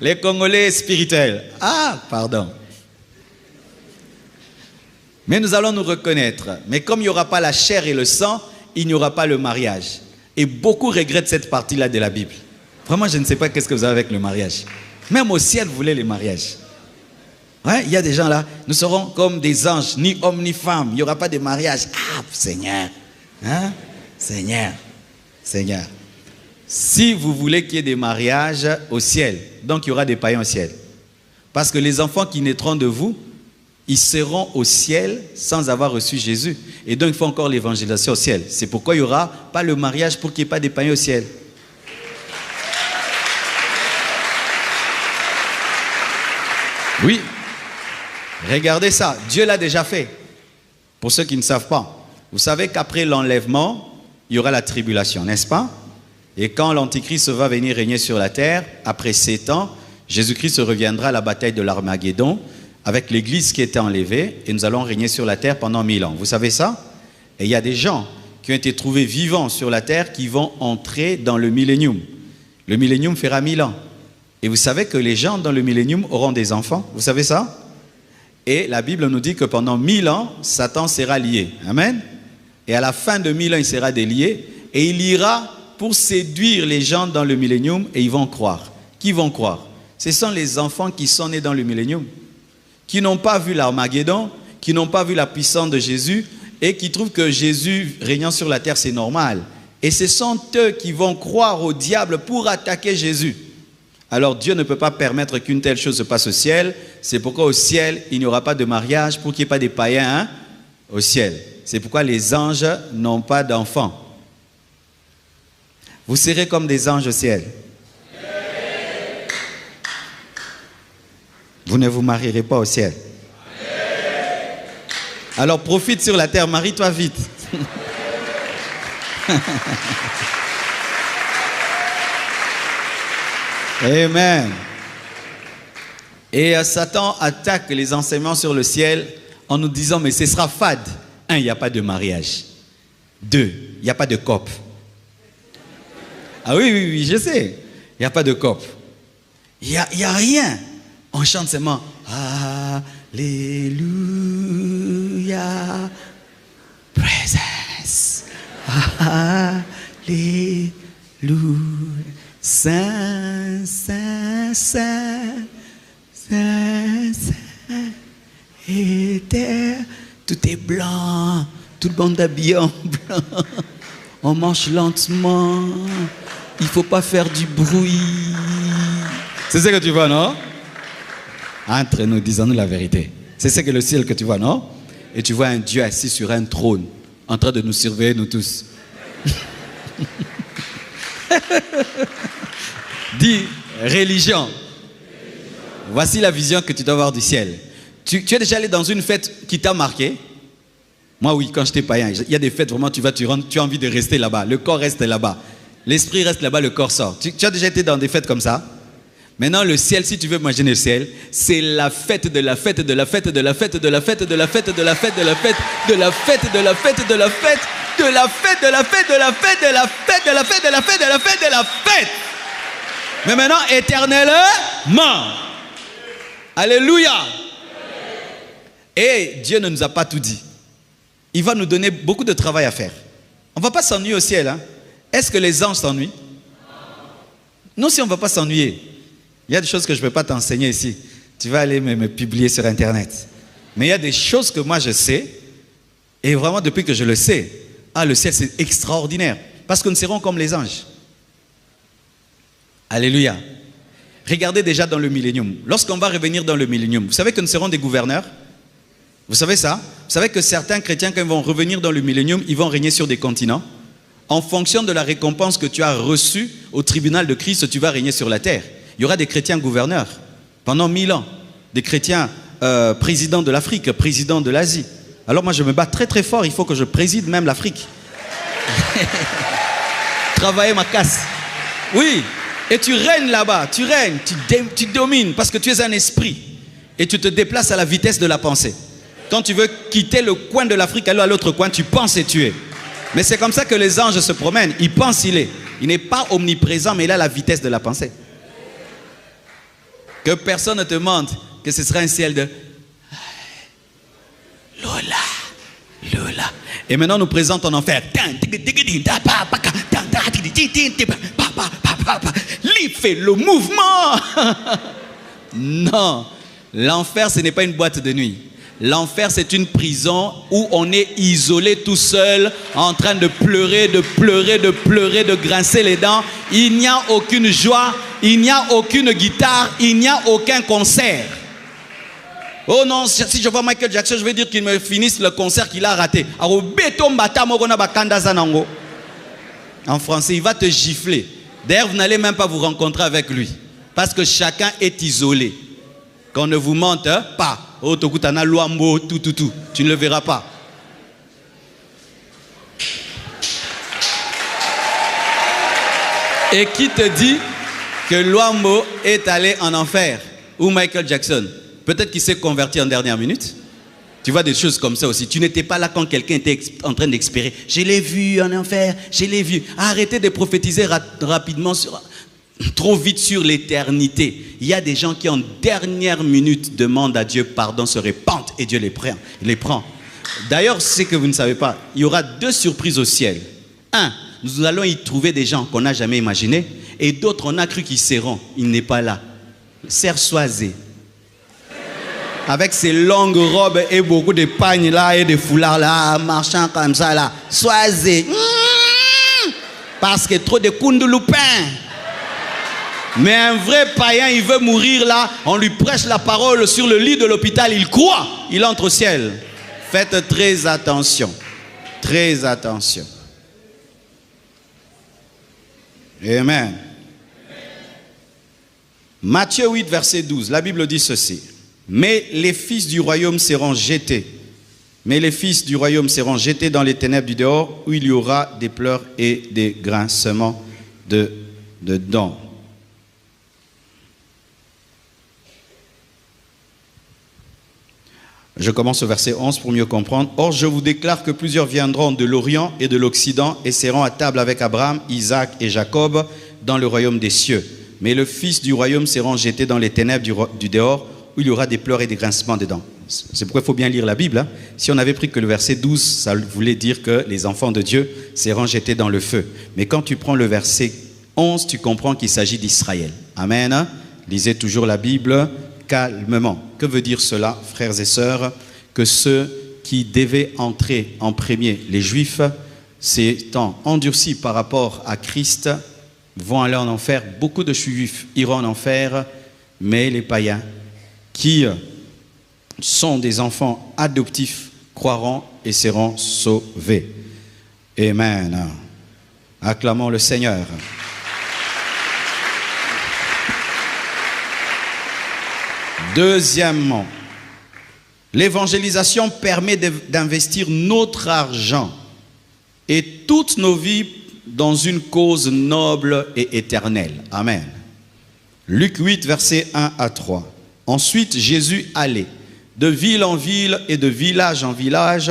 Les Congolais spirituels. Ah, pardon. Mais nous allons nous reconnaître. Mais comme il n'y aura pas la chair et le sang, il n'y aura pas le mariage. Et beaucoup regrettent cette partie-là de la Bible. Vraiment, je ne sais pas qu'est-ce que vous avez avec le mariage. Même au ciel, vous voulez les mariages. Ouais, il y a des gens là, nous serons comme des anges, ni hommes ni femmes. Il n'y aura pas de mariage. Ah, Seigneur. Hein? Seigneur. Seigneur. Si vous voulez qu'il y ait des mariages au ciel, donc il y aura des païens au ciel. Parce que les enfants qui naîtront de vous, ils seront au ciel sans avoir reçu Jésus. Et donc il faut encore l'évangélisation au ciel. C'est pourquoi il n'y aura pas le mariage pour qu'il n'y ait pas des païens au ciel. Oui. Regardez ça. Dieu l'a déjà fait. Pour ceux qui ne savent pas. Vous savez qu'après l'enlèvement, il y aura la tribulation, n'est-ce pas? Et quand l'Antichrist va venir régner sur la terre, après 7 ans, Jésus-Christ reviendra à la bataille de l'Armageddon avec l'église qui était enlevée et nous allons régner sur la terre pendant 1000 ans. Vous savez ça? Et il y a des gens qui ont été trouvés vivants sur la terre qui vont entrer dans le millénium. Le millénium fera 1000 ans. Et vous savez que les gens dans le millénium auront des enfants. Vous savez ça? Et la Bible nous dit que pendant 1000 ans, Satan sera lié. Amen. Et à la fin de 1000 ans, il sera délié. et il ira pour séduire les gens dans le millénium et ils vont croire. Qui vont croire? Ce sont les enfants qui sont nés dans le millénium, qui n'ont pas vu l'Armageddon, qui n'ont pas vu la puissance de Jésus et qui trouvent que Jésus régnant sur la terre, c'est normal. Et ce sont eux qui vont croire au diable pour attaquer Jésus. Alors Dieu ne peut pas permettre qu'une telle chose se passe au ciel. C'est pourquoi au ciel, il n'y aura pas de mariage pour qu'il n'y ait pas des païens au ciel. C'est pourquoi les anges n'ont pas d'enfants. Vous serez comme des anges au ciel. Vous ne vous marierez pas au ciel. Alors profite sur la terre, marie-toi vite. Amen. Et Satan attaque les enseignements sur le ciel en nous disant, mais ce sera fade. 1, il n'y a pas de mariage. 2, il n'y a pas de cop. Ah oui, je sais. Il n'y a pas de cop. Il n'y a rien. On chante seulement Alléluia. Presence. Alléluia. Saint, Saint, Saint, Saint, Saint, éternel. Tout est blanc, tout le monde habillé en blanc. On marche lentement. Il ne faut pas faire du bruit. C'est ce que tu vois, non? Entre nous, disons-nous la vérité. C'est ce que le ciel que tu vois, non? Et tu vois un Dieu assis sur un trône, en train de nous surveiller, nous tous. Dis, religion. Voici la vision que tu dois avoir du ciel. Tu es déjà allé dans une fête qui t'a marqué? Moi, oui, quand j'étais païen, il y a des fêtes, vraiment, tu as envie de rester là-bas. Le corps reste là-bas. L'esprit reste là-bas, le corps sort. Tu as déjà été dans des fêtes comme ça? Maintenant, le ciel, si tu veux imaginer le ciel, c'est la fête de la fête de la fête de la fête de la fête de la fête de la fête de la fête de la fête de la fête de la fête de la fête de la fête de la fête de la fête de la fête de la fête de la fête de la fête. Mais maintenant, éternellement. Alléluia. Et Dieu ne nous a pas tout dit. Il va nous donner beaucoup de travail à faire. On ne va pas s'ennuyer au ciel. Hein? Est-ce que les anges s'ennuient? Non, si on ne va pas s'ennuyer. Il y a des choses que je ne peux pas t'enseigner ici. Tu vas aller me publier sur Internet. Mais il y a des choses que moi je sais. Et vraiment depuis que je le sais, le ciel c'est extraordinaire. Parce que nous serons comme les anges. Alléluia. Regardez déjà dans le millénium. Lorsqu'on va revenir dans le millénium, vous savez que nous serons des gouverneurs? Vous savez ça? Vous savez que certains chrétiens, quand ils vont revenir dans le millénium, ils vont régner sur des continents. En fonction de la récompense que tu as reçue au tribunal de Christ, tu vas régner sur la terre. Il y aura des chrétiens gouverneurs pendant 1000 ans. Des chrétiens présidents de l'Afrique, présidents de l'Asie. Alors moi je me bats très très fort, il faut que je préside même l'Afrique. Travailler ma casse. Oui, et tu règnes là-bas, tu règnes, tu domines parce que tu es un esprit. Et tu te déplaces à la vitesse de la pensée. Quand tu veux quitter le coin de l'Afrique, aller à l'autre coin, tu penses et tu es. Mais c'est comme ça que les anges se promènent. Ils pensent, il est. Il n'est pas omniprésent, mais il a la vitesse de la pensée. Que personne ne te mente que ce sera un ciel de Lola, Lola. Et maintenant, on nous présente en enfer. Il fait le mouvement. Non, l'enfer, ce n'est pas une boîte de nuit. L'enfer, c'est une prison où on est isolé tout seul, en train de pleurer, de pleurer, de pleurer, de grincer les dents. Il n'y a aucune joie, il n'y a aucune guitare, il n'y a aucun concert. Oh non, si je vois Michael Jackson, je vais dire qu'il me finisse le concert qu'il a raté. En français, il va te gifler. D'ailleurs, vous n'allez même pas vous rencontrer avec lui. Parce que chacun est isolé. Qu'on ne vous mente pas. Oh, Tokutana, Luambo, tout. Tu ne le verras pas. Et qui te dit que Luambo est allé en enfer? Ou Michael Jackson? Peut-être qu'il s'est converti en dernière minute. Tu vois des choses comme ça aussi. Tu n'étais pas là quand quelqu'un était en train d'expirer. Je l'ai vu en enfer, je l'ai vu. Arrêtez de prophétiser rapidement trop vite sur l'éternité. Il y a des gens qui en dernière minute demandent à Dieu pardon, se repentent et Dieu les prend. D'ailleurs, c'est que vous ne savez pas, il y aura 2 surprises au ciel. 1, nous allons y trouver des gens qu'on n'a jamais imaginés. Et d'autres, on a cru qu'ils seront. Il n'est pas là. Serge Soisé. Avec ses longues robes et beaucoup de pagnes là et de foulards là, marchant comme ça là. Soisé. Parce que trop de koundoulupins. Mais un vrai païen, il veut mourir là, on lui prêche la parole sur le lit de l'hôpital, il croit, il entre au ciel. Faites très attention. Très attention. Amen. Matthieu 8, verset 12, la Bible dit ceci. Mais les fils du royaume seront jetés. Mais les fils du royaume seront jetés dans les ténèbres du dehors, où il y aura des pleurs et des grincements de dents. Je commence au verset 11 pour mieux comprendre. Or, je vous déclare que plusieurs viendront de l'Orient et de l'Occident et seront à table avec Abraham, Isaac et Jacob dans le royaume des cieux. Mais le fils du royaume seront jetés dans les ténèbres du dehors, où il y aura des pleurs et des grincements de dents. C'est pourquoi il faut bien lire la Bible. Hein. Si on avait pris que le verset 12, ça voulait dire que les enfants de Dieu seront jetés dans le feu. Mais quand tu prends le verset 11, tu comprends qu'il s'agit d'Israël. Amen. Lisez toujours la Bible calmement. Que veut dire cela, frères et sœurs? Que ceux qui devaient entrer en premier, les Juifs, s'étant endurcis par rapport à Christ, vont aller en enfer. Beaucoup de Juifs iront en enfer, mais les païens qui sont des enfants adoptifs croiront et seront sauvés. Amen. Acclamons le Seigneur. Deuxièmement, l'évangélisation permet d'investir notre argent et toutes nos vies dans une cause noble et éternelle. Amen. Luc 8, versets 1 à 3. Ensuite, Jésus allait de ville en ville et de village en village,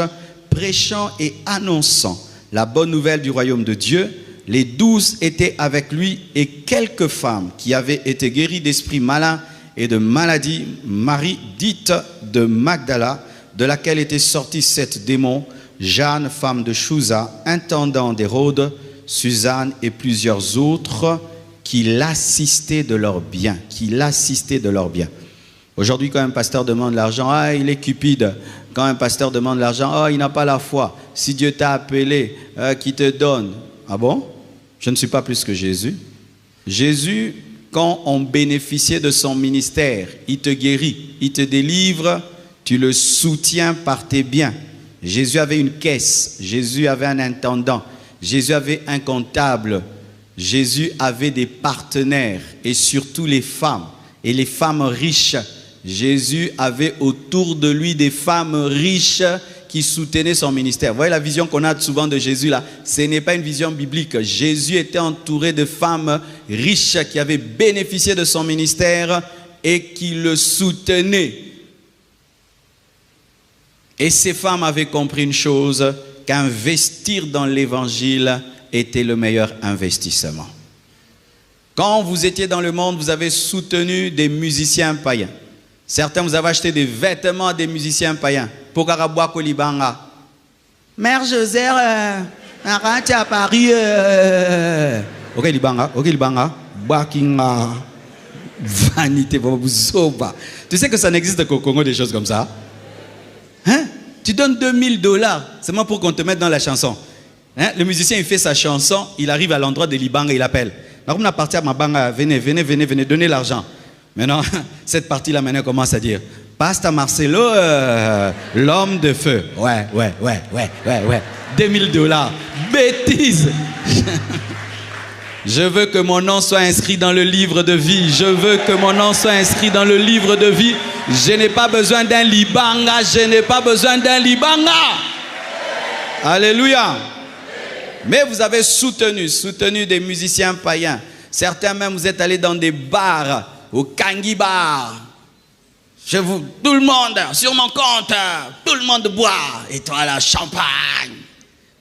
prêchant et annonçant la bonne nouvelle du royaume de Dieu. Les 12 étaient avec lui et quelques femmes qui avaient été guéries d'esprits malins et de maladies. Marie, dite de Magdala, de laquelle étaient sortis 7 démons, Jeanne, femme de Chouza, intendant d'Hérode, Suzanne et plusieurs autres qui l'assistaient de leurs biens, Aujourd'hui, quand un pasteur demande l'argent, ah, il est cupide. Quand un pasteur demande l'argent, ah, il n'a pas la foi. Si Dieu t'a appelé, qui te donne. Ah bon? Je ne suis pas plus que Jésus. Jésus, quand on bénéficiait de son ministère, il te guérit, il te délivre, tu le soutiens par tes biens. Jésus avait une caisse, Jésus avait un intendant, Jésus avait un comptable, Jésus avait des partenaires et surtout les femmes. Et les femmes riches, Jésus avait autour de lui des femmes riches qui soutenaient son ministère. Vous voyez la vision qu'on a souvent de Jésus là, ce n'est pas une vision biblique. Jésus était entouré de femmes riches qui avaient bénéficié de son ministère et qui le soutenaient. Et ces femmes avaient compris une chose, qu'investir dans l'évangile était le meilleur investissement. Quand vous étiez dans le monde, vous avez soutenu des musiciens païens. Certains, vous avez acheté des vêtements des musiciens païens. Pour Karabouak Libanga. Mère José, arrête à Paris. Ok, Libanga. Bakinga. Vanité, tu sais que ça n'existe qu'au Congo, des choses comme ça. Hein? Tu donnes $2000 seulement pour qu'on te mette dans la chanson. Hein? Le musicien, il fait sa chanson, il arrive à l'endroit de Libanga, il appelle. Alors, on a parti à Mabanga, venez, donnez l'argent. Maintenant, cette partie-là, maintenant, commence à dire, Pasteur Marcelo, l'homme de feu. Ouais. $2000. Bêtise. Je veux que mon nom soit inscrit dans le livre de vie. Je veux que mon nom soit inscrit dans le livre de vie. Je n'ai pas besoin d'un Libanga. Alléluia. Mais vous avez soutenu des musiciens païens. Certains même, vous êtes allés dans des bars, au Kangi Bar. Tout le monde, sur mon compte, tout le monde boit. Et toi, la champagne.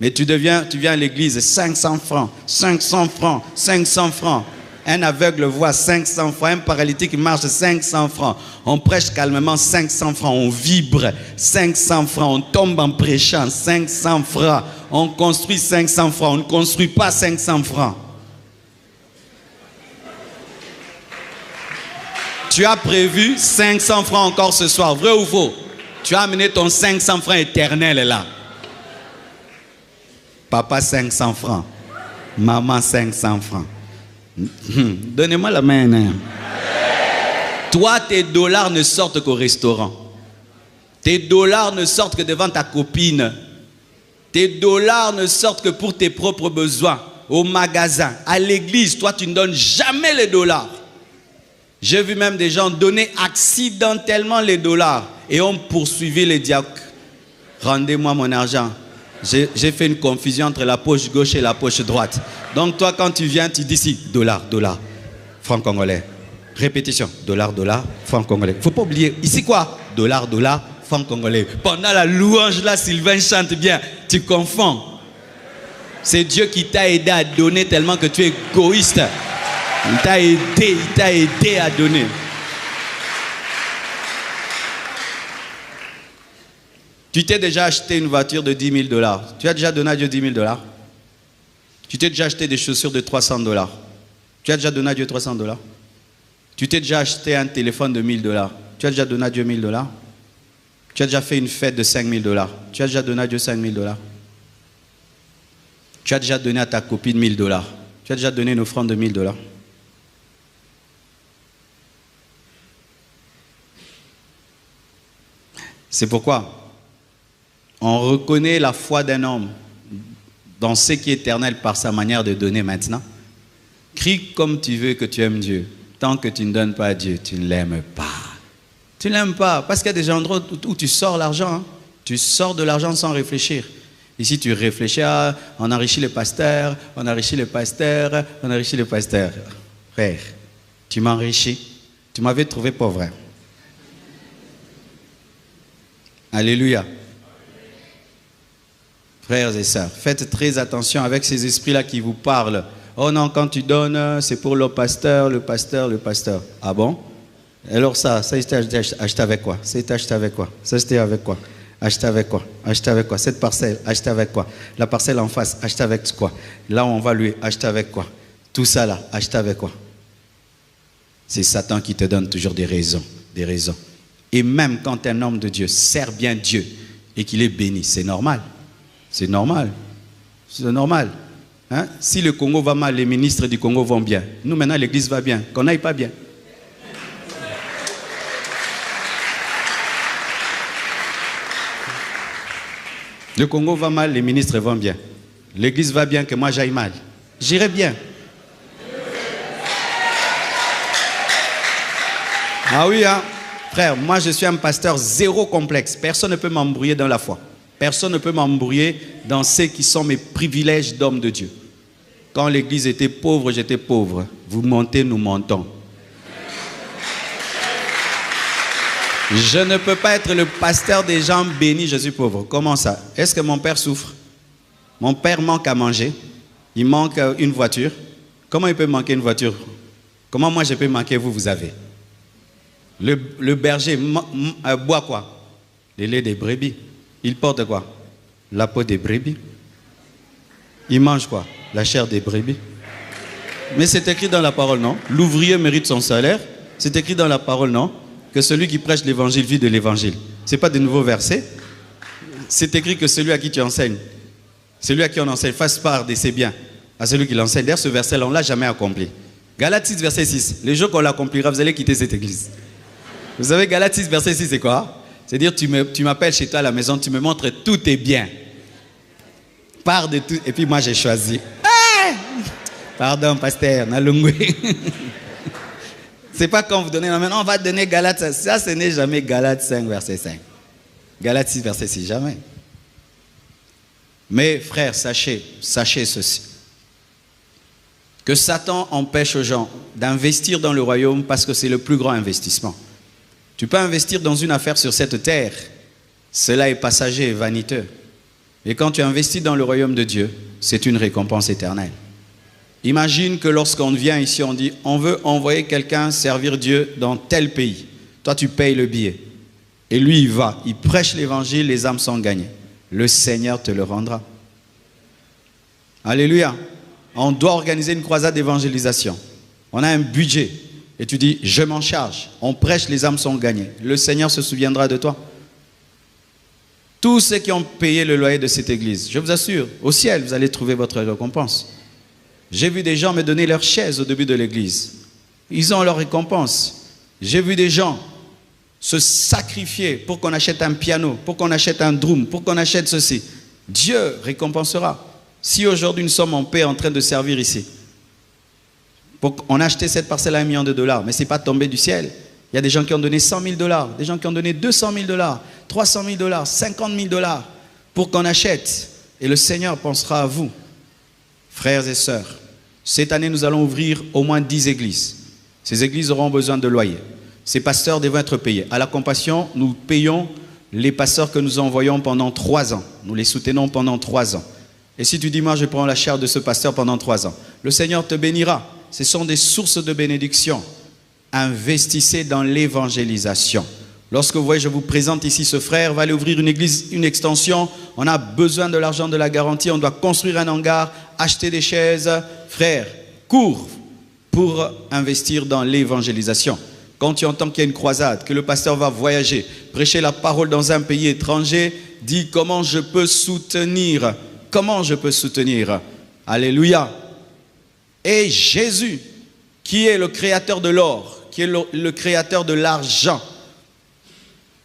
Mais tu viens à l'église, 500 francs. Un aveugle voit 500 francs, un paralytique marche 500 francs. On prêche calmement 500 francs, on vibre 500 francs, on tombe en prêchant 500 francs. On construit 500 francs, on ne construit pas 500 francs. Tu as prévu 500 francs encore ce soir, vrai ou faux? Tu as amené ton 500 francs éternel là. Papa 500 francs, maman 500 francs. Donnez-moi la main. Hein. Toi, tes dollars ne sortent qu'au restaurant. Tes dollars ne sortent que devant ta copine. Tes dollars ne sortent que pour tes propres besoins. Au magasin, à l'église, toi, tu ne donnes jamais les dollars. J'ai vu même des gens donner accidentellement les dollars et on poursuivit les diacres. Rendez-moi mon argent. J'ai fait une confusion entre la poche gauche et la poche droite. Donc toi, quand tu viens, tu dis ici, dollar, dollar, franc congolais. Répétition, dollar, dollar, franc congolais. Il ne faut pas oublier, ici quoi? Dollar, dollar, franc congolais. Pendant la louange, là, Sylvain chante bien. Tu confonds. C'est Dieu qui t'a aidé à donner tellement que tu es égoïste. Il t'a aidé à donner. Tu t'es déjà acheté une voiture de 10 000 $. Tu as déjà donné à Dieu 10 000 $. Tu t'es déjà acheté des chaussures de 300 $. Tu as déjà donné à Dieu 300 $. Tu t'es déjà acheté un téléphone de 1 000 $. Tu as déjà donné à Dieu 1 000 $. Tu as déjà fait une fête de 5 000 $. Tu as déjà donné à Dieu 5 000 $. Tu as déjà donné à ta copine 1 000 $. Tu as déjà donné une offrande de 1 000 $. C'est pourquoi on reconnaît la foi d'un homme dans ce qui est éternel par sa manière de donner maintenant. Crie comme tu veux que tu aimes Dieu. Tant que tu ne donnes pas à Dieu, tu ne l'aimes pas. Tu ne l'aimes pas. Parce qu'il y a des endroits où tu sors l'argent. Hein. Tu sors de l'argent sans réfléchir. Ici, tu réfléchis à on enrichit les pasteurs, on enrichit les pasteurs, on enrichit les pasteurs. Frère, tu m'enrichis. Tu m'avais trouvé pauvre. Hein. Alléluia. Frères et sœurs, faites très attention avec ces esprits-là qui vous parlent. Oh non, quand tu donnes, c'est pour le pasteur, le pasteur, le pasteur. Ah bon? Alors ça c'était acheté avec quoi? C'était acheté avec quoi? Ça c'était avec quoi? Acheté avec quoi? Acheté avec quoi? Cette parcelle, acheté avec quoi? La parcelle en face, acheté avec quoi? Là où on va louer, acheté avec quoi? Tout ça là, acheté avec quoi? C'est Satan qui te donne toujours des raisons, des raisons. Et même quand un homme de Dieu sert bien Dieu et qu'il est béni, c'est normal. C'est normal. C'est normal. Hein? Si le Congo va mal, les ministres du Congo vont bien. Nous, maintenant, l'église va bien. Qu'on n'aille pas bien. Le Congo va mal, les ministres vont bien. L'église va bien, que moi j'aille mal. J'irai bien. Ah oui, hein? Frère, moi je suis un pasteur zéro complexe. Personne ne peut m'embrouiller dans la foi. Personne ne peut m'embrouiller dans ce qui sont mes privilèges d'homme de Dieu. Quand l'église était pauvre, j'étais pauvre. Vous montez, nous montons. Je ne peux pas être le pasteur des gens bénis, je suis pauvre. Comment ça? Est-ce que mon père souffre? Mon père manque à manger. Il manque une voiture. Comment il peut manquer une voiture? Comment moi je peux manquer, vous avez? Le berger boit quoi? Le lait des brebis. Il porte quoi? La peau des brebis. Il mange quoi? La chair des brebis. Mais c'est écrit dans la parole, non? L'ouvrier mérite son salaire. C'est écrit dans la parole, non? Que celui qui prêche l'évangile vit de l'évangile. Ce n'est pas de nouveaux versets. C'est écrit que celui à qui tu enseignes, celui à qui on enseigne, fasse part de ses biens à celui qui l'enseigne. D'ailleurs, ce verset-là, on ne l'a jamais accompli. Galates 6, verset 6. Le jour qu'on l'accomplira, vous allez quitter cette église. Vous savez, Galates 6, verset 6, c'est quoi? C'est-à-dire, tu m'appelles chez toi à la maison, tu me montres tous tes biens. Pars de tout. Et puis moi, j'ai choisi. Ah! Pardon, pasteur, Nalungwe. C'est pas quand vous donnez la main, on va donner Galates. Ça, ce n'est jamais Galates 5, verset 5. Galates 6, verset 6, jamais. Mais frères, sachez ceci. Que Satan empêche aux gens d'investir dans le royaume parce que c'est le plus grand investissement. Tu peux investir dans une affaire sur cette terre. Cela est passager et vaniteux. Et quand tu investis dans le royaume de Dieu, c'est une récompense éternelle. Imagine que lorsqu'on vient ici, on dit, on veut envoyer quelqu'un servir Dieu dans tel pays. Toi, tu payes le billet. Et lui, il va, il prêche l'évangile, les âmes sont gagnées. Le Seigneur te le rendra. Alléluia. On doit organiser une croisade d'évangélisation. On a un budget. Et tu dis, je m'en charge. On prêche, les âmes sont gagnées. Le Seigneur se souviendra de toi. Tous ceux qui ont payé le loyer de cette église, je vous assure, au ciel, vous allez trouver votre récompense. J'ai vu des gens me donner leur chaise au début de l'église. Ils ont leur récompense. J'ai vu des gens se sacrifier pour qu'on achète un piano, pour qu'on achète un drum, pour qu'on achète ceci. Dieu récompensera. Si aujourd'hui nous sommes en paix en train de servir ici, on a acheté cette parcelle à $1 million, mais ce n'est pas tombé du ciel. Il y a des gens qui ont donné $100 000, des gens qui ont donné $200 000, $300 000, $50 000 pour qu'on achète. Et le Seigneur pensera à vous, frères et sœurs. Cette année, nous allons ouvrir au moins 10 églises. Ces églises auront besoin de loyer. Ces pasteurs devront être payés. À la Compassion, nous payons les pasteurs que nous envoyons pendant 3 ans. Nous les soutenons pendant 3 ans. Et si tu dis, moi, je prends la chair de ce pasteur pendant 3 ans, le Seigneur te bénira. Ce sont des sources de bénédiction. Investissez dans l'évangélisation. Lorsque vous voyez, je vous présente ici ce frère, va aller ouvrir une église, une extension. On a besoin de l'argent de la garantie. On doit construire un hangar, acheter des chaises. Frère, cours pour investir dans l'évangélisation. Quand tu entends qu'il y a une croisade, que le pasteur va voyager, prêcher la parole dans un pays étranger, dis comment je peux soutenir. Comment je peux soutenir? Alléluia. Et Jésus, qui est le créateur de l'or, qui est le créateur de l'argent,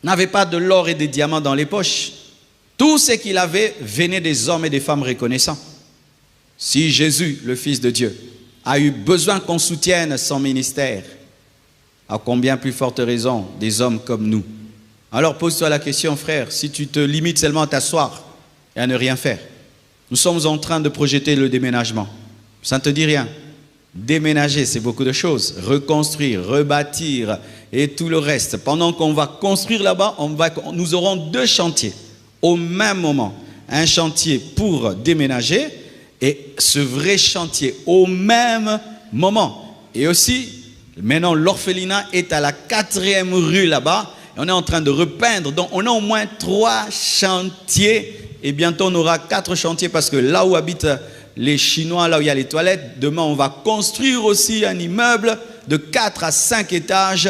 n'avait pas de l'or et des diamants dans les poches. Tout ce qu'il avait venait des hommes et des femmes reconnaissants. Si Jésus, le Fils de Dieu, a eu besoin qu'on soutienne son ministère, à combien plus forte raison des hommes comme nous? Alors pose-toi la question, frère, si tu te limites seulement à t'asseoir et à ne rien faire. Nous sommes en train de projeter le déménagement. Ça ne te dit rien. Déménager, c'est beaucoup de choses. Reconstruire, rebâtir et tout le reste. Pendant qu'on va construire là-bas, nous aurons 2 chantiers au même moment. Un chantier pour déménager et ce vrai chantier au même moment. Et aussi, maintenant l'orphelinat est à la 4e rue là-bas. On est en train de repeindre. Donc on a au moins 3 chantiers. Et bientôt on aura 4 chantiers parce que là où habitent les Chinois, là où il y a les toilettes, demain on va construire aussi un immeuble de 4 à 5 étages.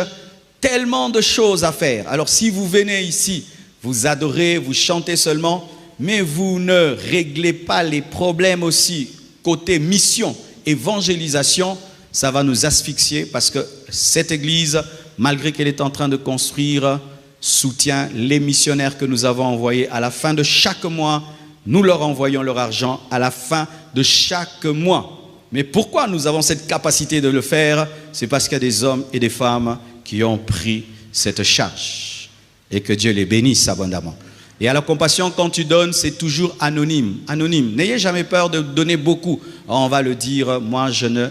Tellement de choses à faire. Alors si vous venez ici, vous adorez, vous chantez seulement, mais vous ne réglez pas les problèmes aussi côté mission, évangélisation, ça va nous asphyxier parce que cette église, malgré qu'elle est en train de construire, soutient les missionnaires que nous avons envoyés. À la fin de chaque mois, nous leur envoyons leur argent à la fin de chaque mois. Mais pourquoi nous avons cette capacité de le faire? C'est parce qu'il y a des hommes et des femmes qui ont pris cette charge. Et que Dieu les bénisse abondamment. Et à la Compassion, quand tu donnes, c'est toujours anonyme. Anonyme. N'ayez jamais peur de donner beaucoup. On va le dire, moi je ne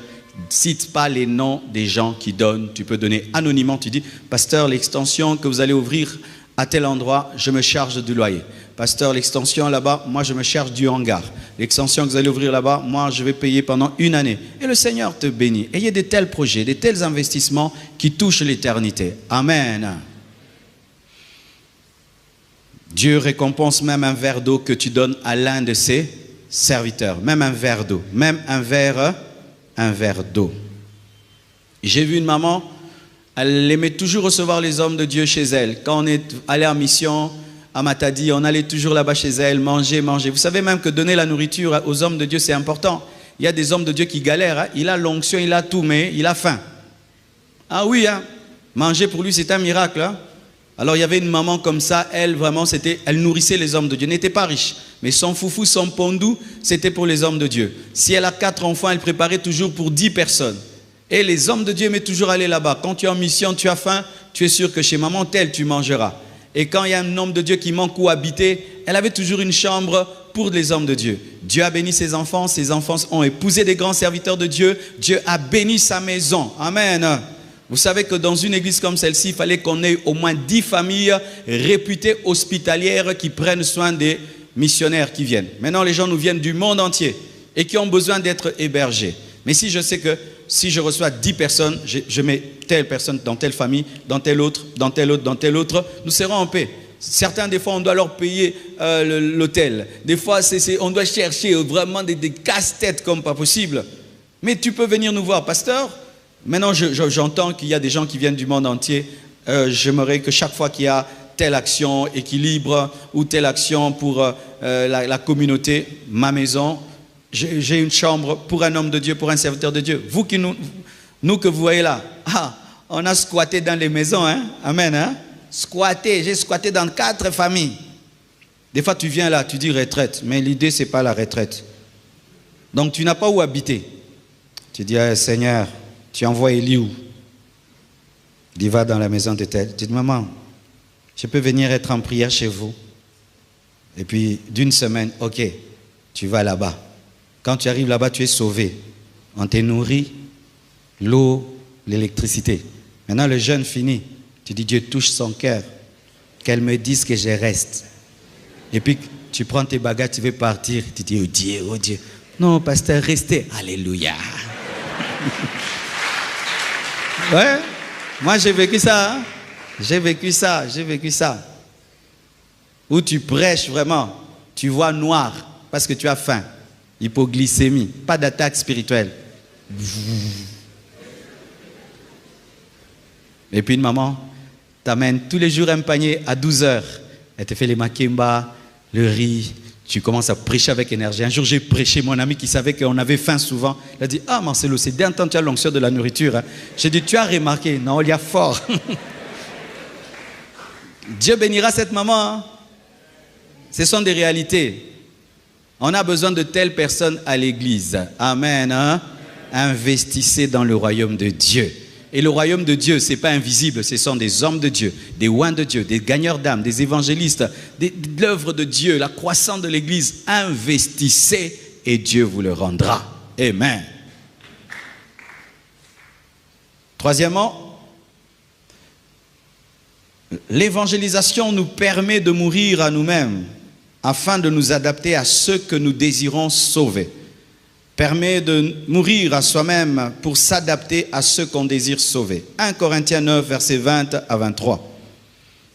cite pas les noms des gens qui donnent. Tu peux donner anonymement. Tu dis, pasteur, l'extension que vous allez ouvrir à tel endroit, je me charge du loyer. Pasteur, l'extension là-bas, moi je me charge du hangar. L'extension que vous allez ouvrir là-bas, moi je vais payer pendant 1 année. Et le Seigneur te bénit. Ayez de tels projets, de tels investissements qui touchent l'éternité. Amen. Dieu récompense même un verre d'eau que tu donnes à l'un de ses serviteurs. Même un verre d'eau. Même un verre d'eau. J'ai vu une maman, elle aimait toujours recevoir les hommes de Dieu chez elle. Quand on est allé en mission à Matadi, on allait toujours là-bas chez elle, manger. Vous savez même que donner la nourriture aux hommes de Dieu, c'est important. Il y a des hommes de Dieu qui galèrent. Hein? Il a l'onction, il a tout, mais il a faim. Ah oui, hein? Manger pour lui, c'est un miracle. Hein? Alors il y avait une maman comme ça, elle vraiment, elle nourrissait les hommes de Dieu. Elle n'était pas riche, mais son foufou, son pondou, c'était pour les hommes de Dieu. Si elle a 4 enfants, elle préparait toujours pour 10 personnes. Et les hommes de Dieu aimaient toujours aller là-bas. Quand tu es en mission, tu as faim, tu es sûr que chez maman telle, tu mangeras. Et quand il y a un homme de Dieu qui manque où habiter, elle avait toujours une chambre pour les hommes de Dieu. Dieu a béni ses enfants ont épousé des grands serviteurs de Dieu. Dieu a béni sa maison. Amen. Vous savez que dans une église comme celle-ci, il fallait qu'on ait au moins 10 familles réputées hospitalières qui prennent soin des missionnaires qui viennent. Maintenant, les gens nous viennent du monde entier et qui ont besoin d'être hébergés. Mais si je sais que si je reçois 10 personnes, je mets telle personne dans telle famille, dans telle autre, dans telle autre, dans telle autre, nous serons en paix. Certains, des fois, on doit leur payer l'hôtel. Des fois, on doit chercher vraiment des casse-têtes comme pas possible. Mais tu peux venir nous voir, pasteur. Maintenant, j'entends qu'il y a des gens qui viennent du monde entier. J'aimerais que chaque fois qu'il y a telle action équilibre ou telle action pour la communauté, ma maison, j'ai une chambre pour un homme de Dieu, pour un serviteur de Dieu. Vous nous que vous voyez là, on a squatté dans les maisons, hein? Amen, hein? J'ai squatté dans 4 familles. Des fois, tu viens là, tu dis retraite, mais l'idée, ce n'est pas la retraite. Donc, tu n'as pas où habiter. Tu dis, Seigneur, tu envoies Élie où? Il va dans la maison de tel. Tu dis, maman, je peux venir être en prière chez vous. Et puis, d'une semaine, ok, tu vas là-bas. Quand tu arrives là-bas, tu es sauvé. On te nourrit, l'eau, l'électricité. Maintenant, le jeûne finit. Tu dis, Dieu touche son cœur. Qu'elle me dise que je reste. Et puis, tu prends tes bagages, tu veux partir. Tu dis, oh Dieu, oh Dieu. Non, pasteur, restez. Alléluia. Ouais, moi j'ai vécu ça. Hein? J'ai vécu ça. Où tu prêches vraiment. Tu vois noir parce que tu as faim. Hypoglycémie. Pas d'attaque spirituelle. Et puis une maman t'amène tous les jours un panier à 12 heures. Elle te fait les makemba, le riz. Tu commences à prêcher avec énergie. Un jour, j'ai prêché, mon ami qui savait qu'on avait faim souvent. Il a dit, Marcelo, c'est d'un temps tu as l'onction de la nourriture. Hein. J'ai dit, tu as remarqué? Non, il y a fort. Dieu bénira cette maman. Hein. Ce sont des réalités. On a besoin de telles personnes à l'église. Amen. Hein? Investissez dans le royaume de Dieu. Et le royaume de Dieu, ce n'est pas invisible, ce sont des hommes de Dieu, des oins de Dieu, des gagneurs d'âme, des évangélistes, de l'œuvre de Dieu, la croissance de l'église. Investissez et Dieu vous le rendra. Amen. Troisièmement, l'évangélisation nous permet de mourir à nous-mêmes afin de nous adapter à ceux que nous désirons sauver. Permet de mourir à soi-même pour s'adapter à ceux qu'on désire sauver. 1 Corinthiens 9, versets 20 à 23.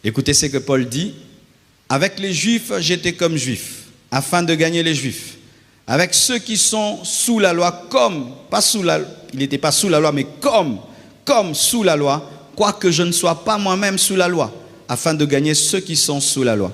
Écoutez ce que Paul dit. Avec les Juifs, j'étais comme Juif, afin de gagner les Juifs. Avec ceux qui sont sous la loi, il n'était pas sous la loi, mais comme sous la loi, quoique je ne sois pas moi-même sous la loi, afin de gagner ceux qui sont sous la loi.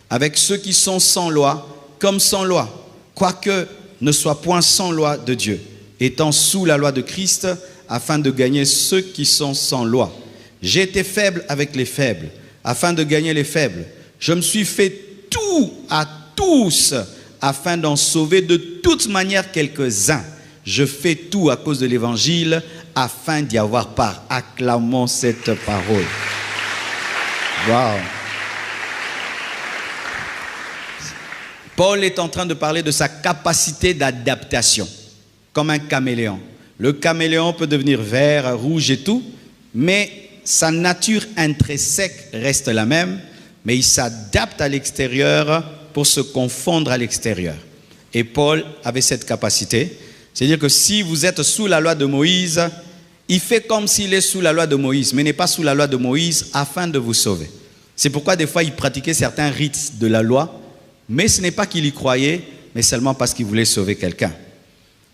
Avec ceux qui sont sans loi, comme sans loi, quoique ne soit point sans loi de Dieu, étant sous la loi de Christ, afin de gagner ceux qui sont sans loi. J'ai été faible avec les faibles, afin de gagner les faibles. Je me suis fait tout à tous, afin d'en sauver de toute manière quelques-uns. Je fais tout à cause de l'évangile, afin d'y avoir part. Acclamons cette parole. Waouh! Paul est en train de parler de sa capacité d'adaptation, comme un caméléon. Le caméléon peut devenir vert, rouge et tout, mais sa nature intrinsèque reste la même, mais il s'adapte à l'extérieur pour se confondre à l'extérieur. Et Paul avait cette capacité, c'est-à-dire que si vous êtes sous la loi de Moïse, il fait comme s'il est sous la loi de Moïse, mais n'est pas sous la loi de Moïse afin de vous sauver. C'est pourquoi des fois il pratiquait certains rites de la loi, mais ce n'est pas qu'il y croyait, mais seulement parce qu'il voulait sauver quelqu'un.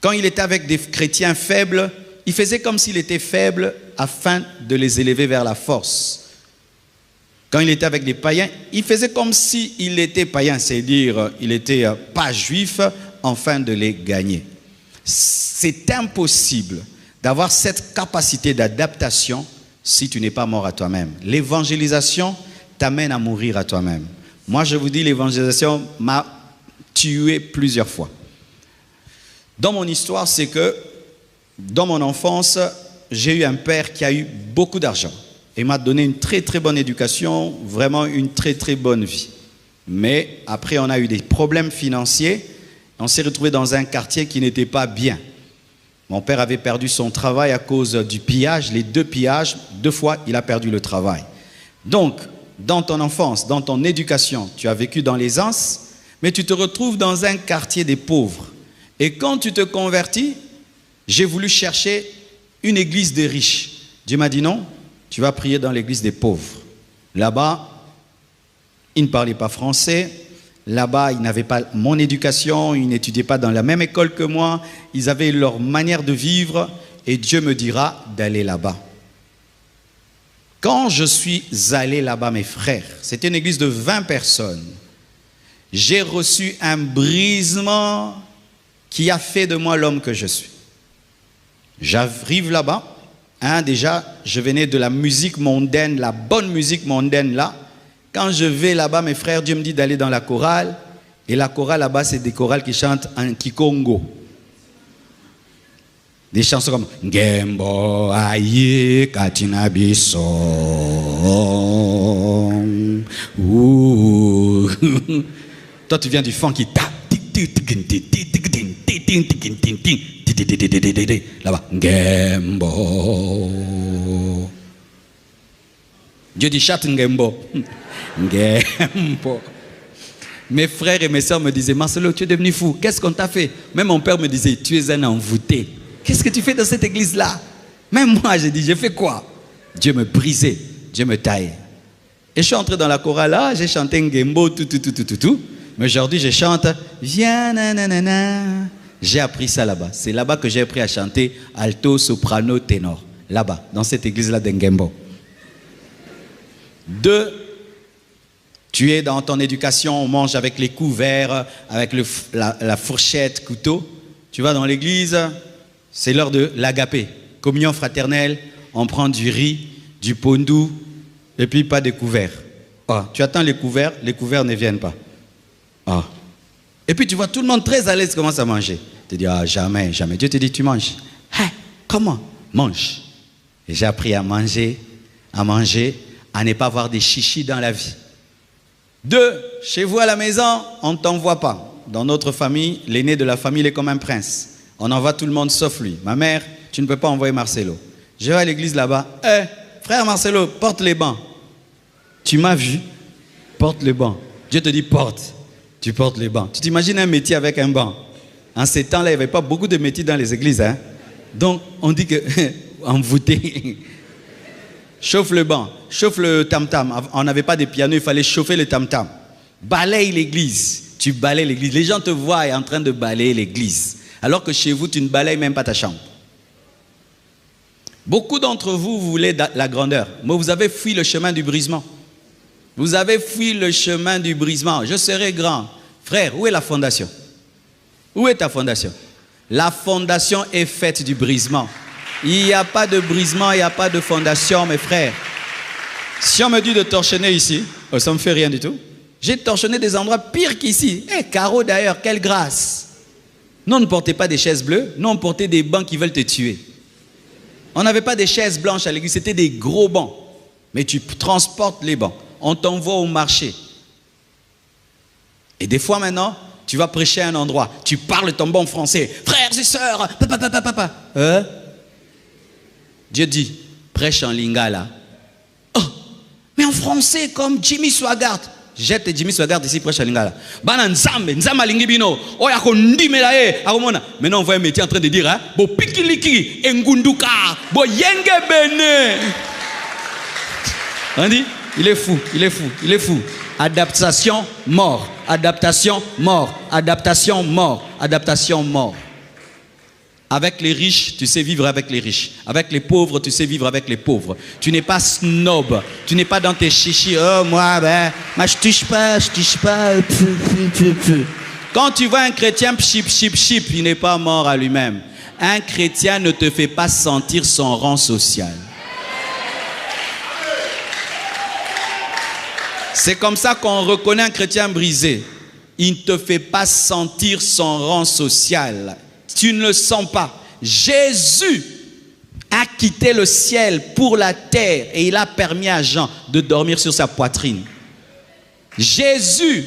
Quand il était avec des chrétiens faibles, il faisait comme s'il était faible afin de les élever vers la force. Quand il était avec des païens, il faisait comme s'il était païen, c'est-à-dire il n'était pas juif, afin de les gagner. C'est impossible d'avoir cette capacité d'adaptation si tu n'es pas mort à toi-même. L'évangélisation t'amène à mourir à toi-même. Moi, je vous dis, l'évangélisation m'a tué plusieurs fois. Dans mon histoire, c'est que dans mon enfance, j'ai eu un père qui a eu beaucoup d'argent et m'a donné une très très bonne éducation, vraiment une très très bonne vie. Mais après, on a eu des problèmes financiers. On s'est retrouvé dans un quartier qui n'était pas bien. Mon père avait perdu son travail à cause du pillage, les 2 pillages, 2 fois il a perdu le travail. Donc, dans ton enfance, dans ton éducation, tu as vécu dans l'aisance, mais tu te retrouves dans un quartier des pauvres. Et quand tu te convertis, J'ai voulu chercher une église des riches. Dieu m'a dit non, tu vas prier dans l'église des pauvres. Là-bas, ils ne parlaient pas français. Là-bas, ils n'avaient pas mon éducation, ils n'étudiaient pas dans la même école que moi. Ils avaient leur manière de vivre et Dieu me dira d'aller là-bas. Quand je suis allé là-bas, mes frères, c'était une église de 20 personnes. J'ai reçu un brisement qui a fait de moi l'homme que je suis. J'arrive là-bas, déjà, je venais de la musique mondaine, la bonne musique mondaine là. Quand je vais là-bas, mes frères, Dieu me dit d'aller dans la chorale. Et la chorale là-bas, c'est des chorales qui chantent en Kikongo. Des chansons comme Gembo aye katina biso. Toi, tu viens du funk qui tape. Là-bas, Gembo. Dieu dit chat Ngembo. Ngembo. Mes frères et mes soeurs me disaient, Marcelo, tu es devenu fou. Qu'est-ce qu'on t'a fait? Même mon père me disait, tu es un envoûté. Qu'est-ce que tu fais dans cette église-là? Même moi, j'ai dit, j'ai fait quoi? Dieu me brisait, Dieu me taille. Et je suis entré dans la chorale là, j'ai chanté Ngembo, tout. Mais aujourd'hui, je chante, viens, nanana. J'ai appris ça là-bas. C'est là-bas que j'ai appris à chanter alto, soprano, ténor. Là-bas, dans cette église-là d'Ngembo. 2, tu es dans ton éducation, on mange avec les couverts, avec la fourchette, couteau. Tu vas dans l'église, c'est l'heure de l'agapé, communion fraternelle, on prend du riz, du pondou, et puis pas de couverts. Oh, tu attends les couverts ne viennent pas. Oh. Et puis tu vois tout le monde très à l'aise commence à manger. Tu te dis, ah, jamais. Dieu te dit, tu manges. Hey, comment? Mange. Et j'ai appris à manger, à ne pas avoir des chichis dans la vie. 2, chez vous à la maison, on ne t'envoie pas. Dans notre famille, l'aîné de la famille est comme un prince. On envoie tout le monde sauf lui. Ma mère, tu ne peux pas envoyer Marcelo. Je vais à l'église là-bas. Frère Marcelo, porte les bancs. Tu m'as vu? Porte les bancs. Dieu te dit porte. Tu portes les bancs. Tu t'imagines un métier avec un banc? En ces temps-là, il n'y avait pas beaucoup de métiers dans les églises. Hein? Donc, on dit que envoûté. Chauffe le banc, chauffe le tam-tam. On n'avait pas de piano, il fallait chauffer le tam-tam. Balaye l'église. Tu balayes l'église. Les gens te voient en train de balayer l'église. Alors que chez vous, tu ne balayes même pas ta chambre. Beaucoup d'entre vous, vous voulez la grandeur. Mais vous avez fui le chemin du brisement. Vous avez fui le chemin du brisement. Je serai grand. Frère, où est la fondation? Où est ta fondation? La fondation est faite du brisement. Il n'y a pas de brisement, il n'y a pas de fondation, mes frères. Si on me dit de torchonner ici, ça ne me fait rien du tout. J'ai torchonné des endroits pires qu'ici. Caro d'ailleurs, quelle grâce. Nous, on ne portait pas des chaises bleues, nous, on portait des bancs qui veulent te tuer. On n'avait pas des chaises blanches à l'église, c'était des gros bancs. Mais tu transportes les bancs. On t'envoie au marché. Et des fois maintenant, tu vas prêcher à un endroit. Tu parles ton bon français. Frères et sœurs, papa. Dieu dit, prêche en lingala. Oh, mais en français comme Jimmy Swaggart. Jette Jimmy Swaggart ici, prêche en lingala. Bana nzambe lingibino. Oya kondimela akomona. Maintenant on voit un métier en train de dire, hein, bo pikiliki, engunduka, bo yenge bene. On dit, il est fou. Adaptation, mort. Adaptation, mort. Adaptation, mort. Adaptation, mort. Avec les riches, tu sais vivre avec les riches. Avec les pauvres, tu sais vivre avec les pauvres. Tu n'es pas snob. Tu n'es pas dans tes chichis. Oh, moi, je touche pas. Quand tu vois un chrétien, chip, il n'est pas mort à lui-même. Un chrétien ne te fait pas sentir son rang social. C'est comme ça qu'on reconnaît un chrétien brisé. Il ne te fait pas sentir son rang social. Tu ne le sens pas. Jésus a quitté le ciel pour la terre et il a permis à Jean de dormir sur sa poitrine. Jésus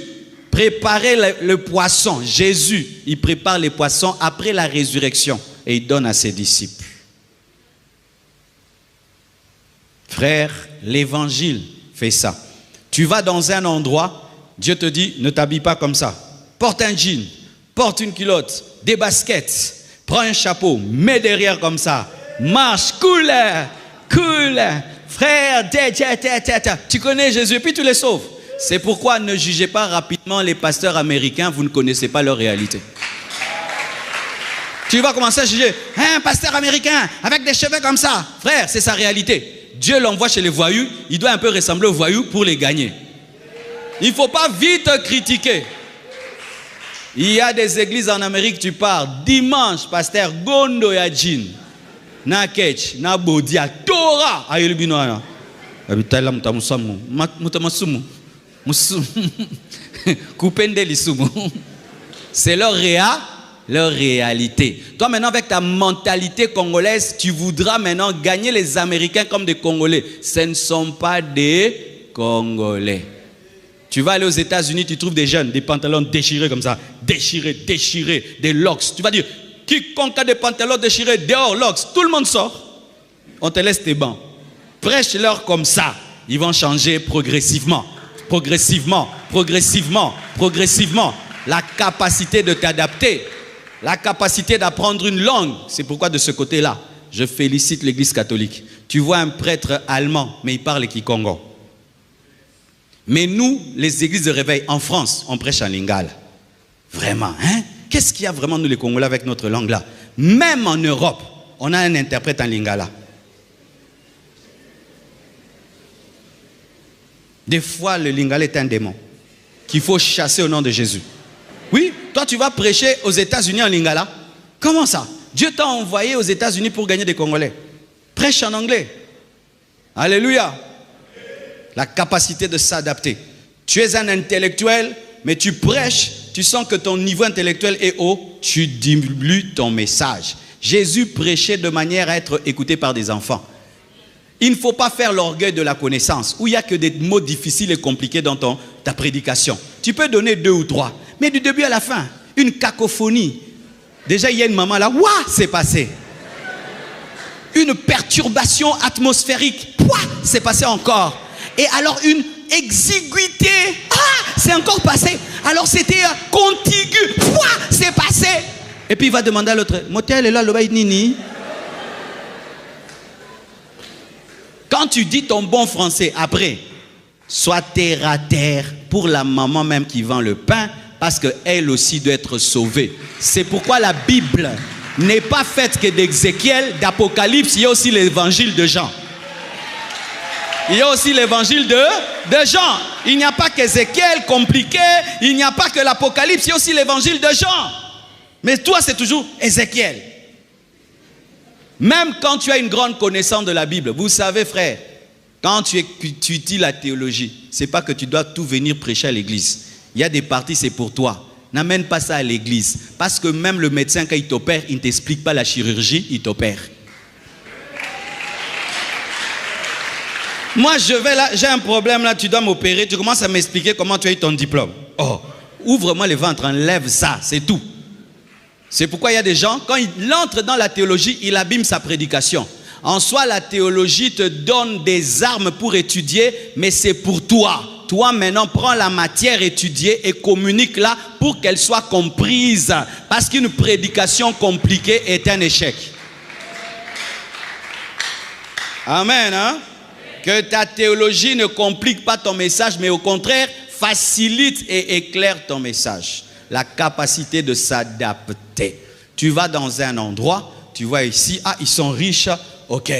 préparait le poisson. Jésus, il prépare les poissons après la résurrection et il donne à ses disciples. Frère, l'évangile fait ça. Tu vas dans un endroit, Dieu te dit, ne t'habille pas comme ça. Porte un jean, porte une culotte, des baskets. Prends un chapeau, mets derrière comme ça. Marche, cool. Frère, tu connais Jésus et puis tu les sauves. C'est pourquoi ne jugez pas rapidement les pasteurs américains, vous ne connaissez pas leur réalité. Tu vas commencer à juger, un pasteur américain avec des cheveux comme ça. Frère, c'est sa réalité. Dieu l'envoie chez les voyous, il doit un peu ressembler aux voyous pour les gagner. Il ne faut pas vite critiquer. Il y a des églises en Amérique, tu pars, dimanche, pasteur Gondo Yajin, na Ketch, na Bodia, Torah, ayelbinoana. Abitala mutamusamu, mutamasumu, Kupende lisumu. C'est leur réalité. Toi maintenant avec ta mentalité congolaise, tu voudras maintenant gagner les Américains comme des Congolais. Ce ne sont pas des Congolais. Tu vas aller aux États-Unis, tu trouves des jeunes, des pantalons déchirés comme ça, déchirés, des locks. Tu vas dire, quiconque a des pantalons déchirés, dehors, locks, tout le monde sort. On te laisse tes bancs. Prêche-leur comme ça. Ils vont changer progressivement. La capacité de t'adapter, la capacité d'apprendre une langue. C'est pourquoi de ce côté-là, je félicite l'Église catholique. Tu vois un prêtre allemand, mais il parle kikongo. Mais nous, les églises de réveil en France, on prêche en lingala. Vraiment, hein? Qu'est-ce qu'il y a vraiment, nous les Congolais, avec notre langue-là? Même en Europe, on a un interprète en lingala. Des fois, le lingala est un démon qu'il faut chasser au nom de Jésus. Oui, toi, tu vas prêcher aux États-Unis en lingala. Comment ça? Dieu t'a envoyé aux États-Unis pour gagner des Congolais. Prêche en anglais. Alléluia. La capacité de s'adapter. Tu es un intellectuel, mais tu prêches, tu sens que ton niveau intellectuel est haut, tu dilues ton message. Jésus prêchait de manière à être écouté par des enfants. Il ne faut pas faire l'orgueil de la connaissance, où il n'y a que des mots difficiles et compliqués dans ta prédication. Tu peux donner 2 ou 3, mais du début à la fin, une cacophonie. Déjà, il y a une maman là, ouah, c'est passé. Une perturbation atmosphérique, pouah, c'est passé encore. Et alors une exiguïté, c'est encore passé. Alors c'était contigu, c'est passé. Et puis il va demander à l'autre, motel est là, le bail nini. Quand tu dis ton bon français, après, sois terre à terre pour la maman même qui vend le pain, parce qu'elle aussi doit être sauvée. C'est pourquoi la Bible n'est pas faite que d'Ézéchiel, d'Apocalypse, il y a aussi l'évangile de Jean. Il y a aussi l'évangile de Jean. Il n'y a pas qu'Ézéchiel compliqué, il n'y a pas que l'Apocalypse, il y a aussi l'évangile de Jean. Mais toi, c'est toujours Ézéchiel. Même quand tu as une grande connaissance de la Bible, vous savez, frère, quand tu étudies la théologie, ce n'est pas que tu dois tout venir prêcher à l'église. Il y a des parties, c'est pour toi. N'amène pas ça à l'église. Parce que même le médecin, quand il t'opère, il ne t'explique pas la chirurgie, il t'opère. Moi, je vais là, j'ai un problème là, tu dois m'opérer, tu commences à m'expliquer comment tu as eu ton diplôme. Oh, ouvre-moi le ventre, enlève ça, c'est tout. C'est pourquoi il y a des gens, quand ils entrent dans la théologie, ils abîment sa prédication. En soi, la théologie te donne des armes pour étudier, mais c'est pour toi. Toi, maintenant, prends la matière étudiée et communique-la pour qu'elle soit comprise. Parce qu'une prédication compliquée est un échec. Amen, hein? Que ta théologie ne complique pas ton message, mais au contraire, facilite et éclaire ton message. La capacité de s'adapter. Tu vas dans un endroit, tu vois ici, ils sont riches, ok.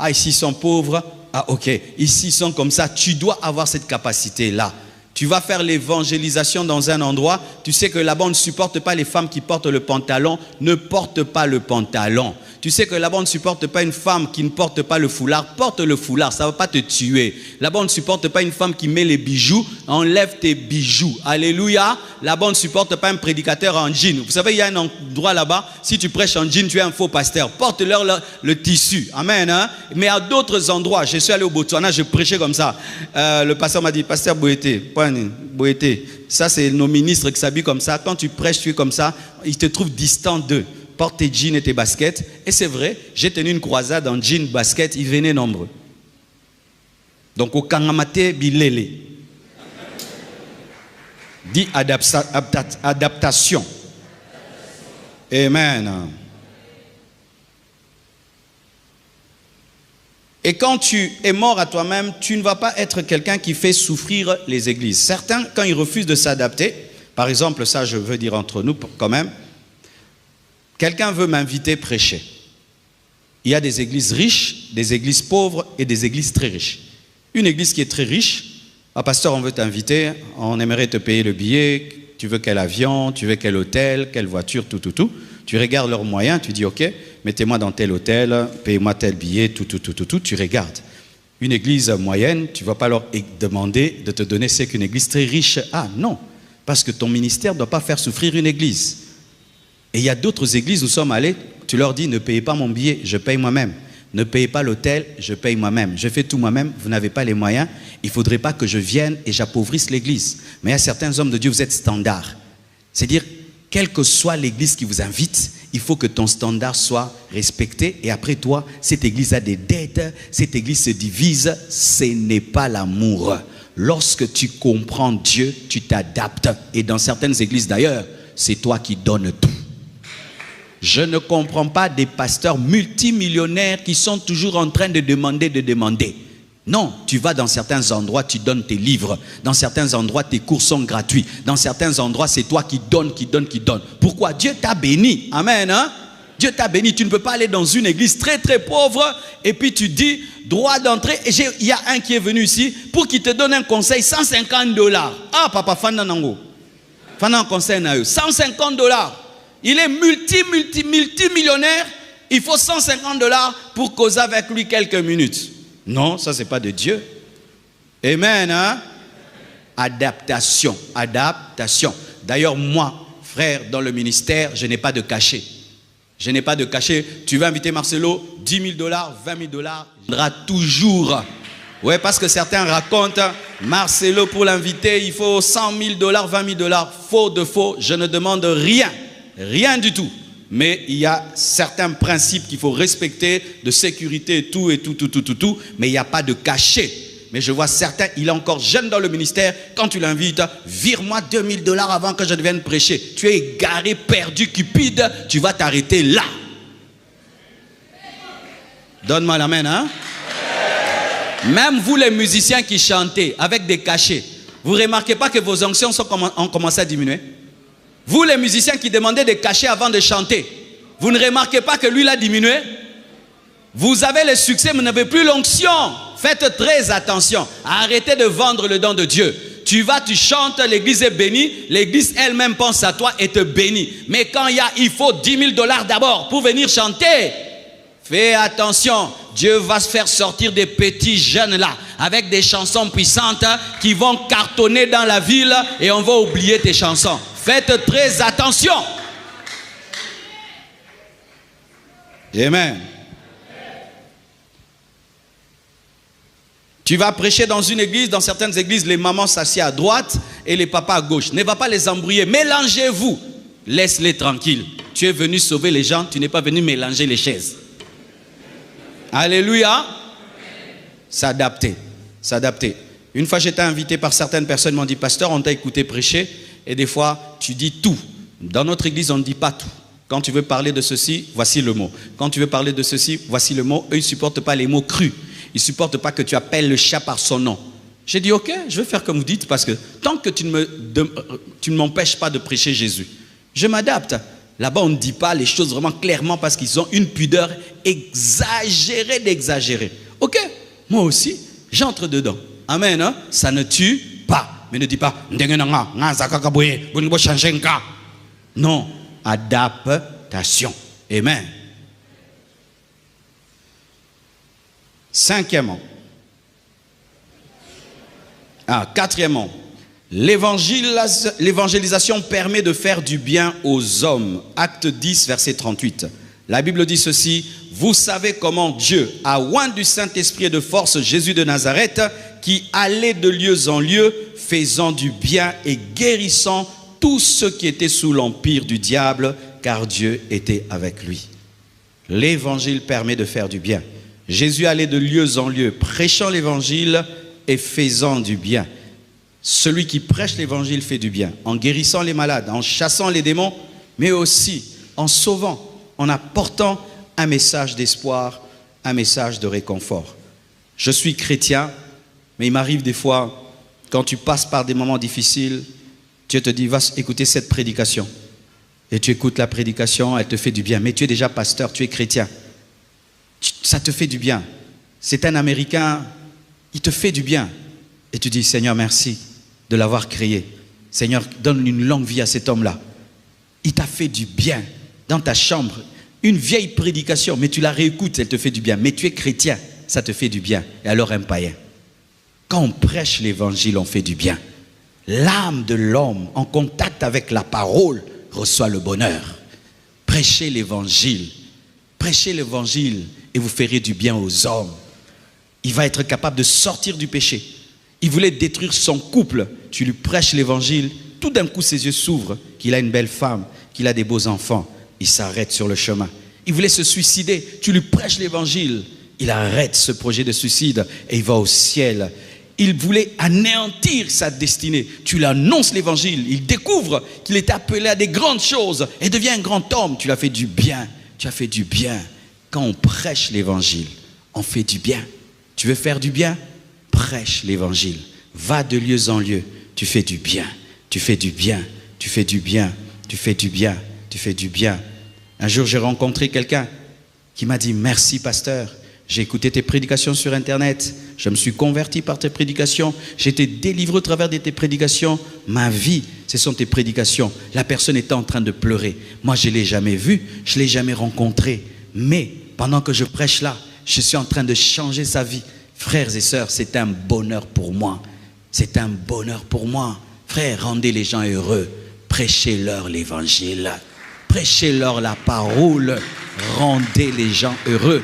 Ici, ils sont pauvres, ok. Ici, ils sont comme ça. Tu dois avoir cette capacité-là. Tu vas faire l'évangélisation dans un endroit, tu sais que là-bas, on ne supporte pas les femmes qui portent le pantalon, ne porte pas le pantalon. Tu sais que là-bas, on ne supporte pas une femme qui ne porte pas le foulard. Porte le foulard, ça ne va pas te tuer. Là-bas, on ne supporte pas une femme qui met les bijoux. Enlève tes bijoux. Alléluia. Là-bas, on ne supporte pas un prédicateur en jean. Vous savez, il y a un endroit là-bas, si tu prêches en jean, tu es un faux pasteur. Porte-leur le tissu. Amen. Hein? Mais à d'autres endroits, je suis allé au Botswana, je prêchais comme ça. Le pasteur m'a dit, pasteur Boété, ça c'est nos ministres qui s'habillent comme ça. Quand tu prêches, tu es comme ça, ils te trouvent distant d'eux. Porte tes jeans et tes baskets. Et c'est vrai, j'ai tenu une croisade en jeans, baskets, ils venaient nombreux. Donc au Kangamate Bilele. Dit adaptation. Amen. Et quand tu es mort à toi-même, tu ne vas pas être quelqu'un qui fait souffrir les églises. Certains, quand ils refusent de s'adapter, par exemple, ça je veux dire entre nous quand même, quelqu'un veut m'inviter prêcher. Il y a des églises riches, des églises pauvres et des églises très riches. Une église qui est très riche, ah, pasteur, on veut t'inviter, on aimerait te payer le billet, tu veux quel avion, tu veux quel hôtel, quelle voiture, tout. Tu regardes leurs moyens, tu dis ok, mettez-moi dans tel hôtel, payez-moi tel billet, tout, tu regardes. Une église moyenne, tu ne vas pas leur demander de te donner ce qu'une église très riche a. Non, parce que ton ministère ne doit pas faire souffrir une église. Et il y a d'autres églises, nous sommes allés, tu leur dis ne payez pas mon billet, je paye moi-même. Ne payez pas l'hôtel, je paye moi-même. Je fais tout moi-même, vous n'avez pas les moyens. Il ne faudrait pas que je vienne et j'appauvrisse l'église. Mais il y a certains hommes de Dieu, vous êtes standards. C'est-à-dire, quelle que soit l'église qui vous invite, il faut que ton standard soit respecté. Et après toi, cette église a des dettes, cette église se divise. Ce n'est pas l'amour. Lorsque tu comprends Dieu, tu t'adaptes. Et dans certaines églises d'ailleurs, c'est toi qui donnes tout. Je ne comprends pas des pasteurs multimillionnaires qui sont toujours en train de demander. Non, tu vas dans certains endroits, tu donnes tes livres. Dans certains endroits, tes cours sont gratuits. Dans certains endroits, c'est toi qui donnes. Pourquoi? Dieu t'a béni. Amen. Hein? Dieu t'a béni. Tu ne peux pas aller dans une église très très pauvre et puis tu dis droit d'entrée. Et il y a un qui est venu ici pour qu'il te donne un conseil, $150. Ah, papa, Fandanango. Fandan conseil na eux. $150. Il est multimillionnaire. Il faut $150 pour causer avec lui quelques minutes. Non, ça c'est pas de Dieu. Amen. Hein? Adaptation. D'ailleurs, moi, frère, dans le ministère, je n'ai pas de cachet. Tu veux inviter Marcelo, $10 000, $20 000, il viendra toujours. Oui, parce que certains racontent, Marcelo, pour l'inviter, il faut $100 000, $20 000. Faux, je ne demande rien. Rien du tout. Mais il y a certains principes qu'il faut respecter, de sécurité et tout. Mais il n'y a pas de cachet. Mais je vois certains, il est encore jeune dans le ministère. Quand tu l'invites, vire-moi $2 000 avant que je ne vienne prêcher. Tu es égaré, perdu, cupide. Tu vas t'arrêter là. Donne-moi la main, hein? Même vous les musiciens qui chantez avec des cachets, vous ne remarquez pas que vos onctions ont commencé à diminuer? Vous les musiciens qui demandez des cachets avant de chanter, vous ne remarquez pas que lui l'a diminué? Vous avez le succès mais vous n'avez plus l'onction. Faites très attention. Arrêtez de vendre le don de Dieu. Tu chantes, l'église est bénie, l'église elle-même pense à toi et te bénit. Mais quand il faut $10 000 d'abord pour venir chanter, fais attention. Dieu va se faire sortir des petits jeunes là, avec des chansons puissantes qui vont cartonner dans la ville et on va oublier tes chansons. Faites très attention. Amen. Tu vas prêcher dans une église, dans certaines églises, les mamans s'assiedent à droite et les papas à gauche. Ne va pas les embrouiller, mélangez-vous. Laisse-les tranquilles. Tu es venu sauver les gens, tu n'es pas venu mélanger les chaises. Alléluia. S'adapter. Une fois j'étais invité par certaines personnes, m'ont dit, pasteur, on t'a écouté prêcher et des fois tu dis tout. Dans notre église on ne dit pas tout. Quand tu veux parler de ceci, voici le mot. Quand tu veux parler de ceci, voici le mot. Eux ils ne supportent pas les mots crus. Ils ne supportent pas que tu appelles le chat par son nom. J'ai dit ok, je vais faire comme vous dites parce que tant que tu ne m'empêches pas de prêcher Jésus, je m'adapte. Là-bas, on ne dit pas les choses vraiment clairement parce qu'ils ont une pudeur exagérée d'exagérer. Ok, moi aussi, j'entre dedans. Amen, hein? Ça ne tue pas. Mais ne dis pas, non, adaptation. Amen. Quatrièmement, l'évangélisation permet de faire du bien aux hommes. Acte 10, verset 38. La Bible dit ceci, vous savez comment Dieu a oint du Saint-Esprit et de force Jésus de Nazareth, qui allait de lieu en lieu, faisant du bien et guérissant tous ceux qui étaient sous l'empire du diable, car Dieu était avec lui. L'évangile permet de faire du bien. Jésus allait de lieu en lieu, prêchant l'évangile et faisant du bien. Celui qui prêche l'évangile fait du bien, en guérissant les malades, en chassant les démons, mais aussi en sauvant, en apportant un message d'espoir, un message de réconfort. Je suis chrétien, mais il m'arrive des fois, quand tu passes par des moments difficiles, Dieu te dit, va écouter cette prédication. Et tu écoutes la prédication, elle te fait du bien. Mais tu es déjà pasteur, tu es chrétien. Ça te fait du bien. C'est un Américain, il te fait du bien. Et tu dis, Seigneur, merci de l'avoir créé. Seigneur, donne une longue vie à cet homme-là. Il t'a fait du bien dans ta chambre. Une vieille prédication, mais tu la réécoutes, elle te fait du bien. Mais tu es chrétien, ça te fait du bien. Et alors un païen. Quand on prêche l'évangile, on fait du bien. L'âme de l'homme, en contact avec la parole, reçoit le bonheur. Prêchez l'évangile et vous ferez du bien aux hommes. Il va être capable de sortir du péché. Il voulait détruire son couple. Tu lui prêches l'évangile, tout d'un coup ses yeux s'ouvrent, qu'il a une belle femme, qu'il a des beaux enfants. Il s'arrête sur le chemin. Il voulait se suicider. Tu lui prêches l'évangile. Il arrête ce projet de suicide et il va au ciel. Il voulait anéantir sa destinée. Tu lui annonces l'évangile. Il découvre qu'il est appelé à des grandes choses et devient un grand homme. Tu lui as fait du bien. Tu as fait du bien. Quand on prêche l'évangile, on fait du bien. Tu veux faire du bien? Prêche l'évangile. Va de lieu en lieu. Tu fais du bien. Tu fais du bien. Tu fais du bien. Tu fais du bien. Tu fais du bien. Un jour, j'ai rencontré quelqu'un qui m'a dit, merci pasteur. J'ai écouté tes prédications sur Internet. Je me suis converti par tes prédications. J'ai été délivré au travers de tes prédications. Ma vie, ce sont tes prédications. La personne était en train de pleurer. Moi, je ne l'ai jamais vu. Je ne l'ai jamais rencontré. Mais pendant que je prêche là, je suis en train de changer sa vie. Frères et sœurs, c'est un bonheur pour moi. C'est un bonheur pour moi. Frères, rendez les gens heureux. Prêchez-leur l'évangile. Prêchez-leur la parole. Rendez les gens heureux.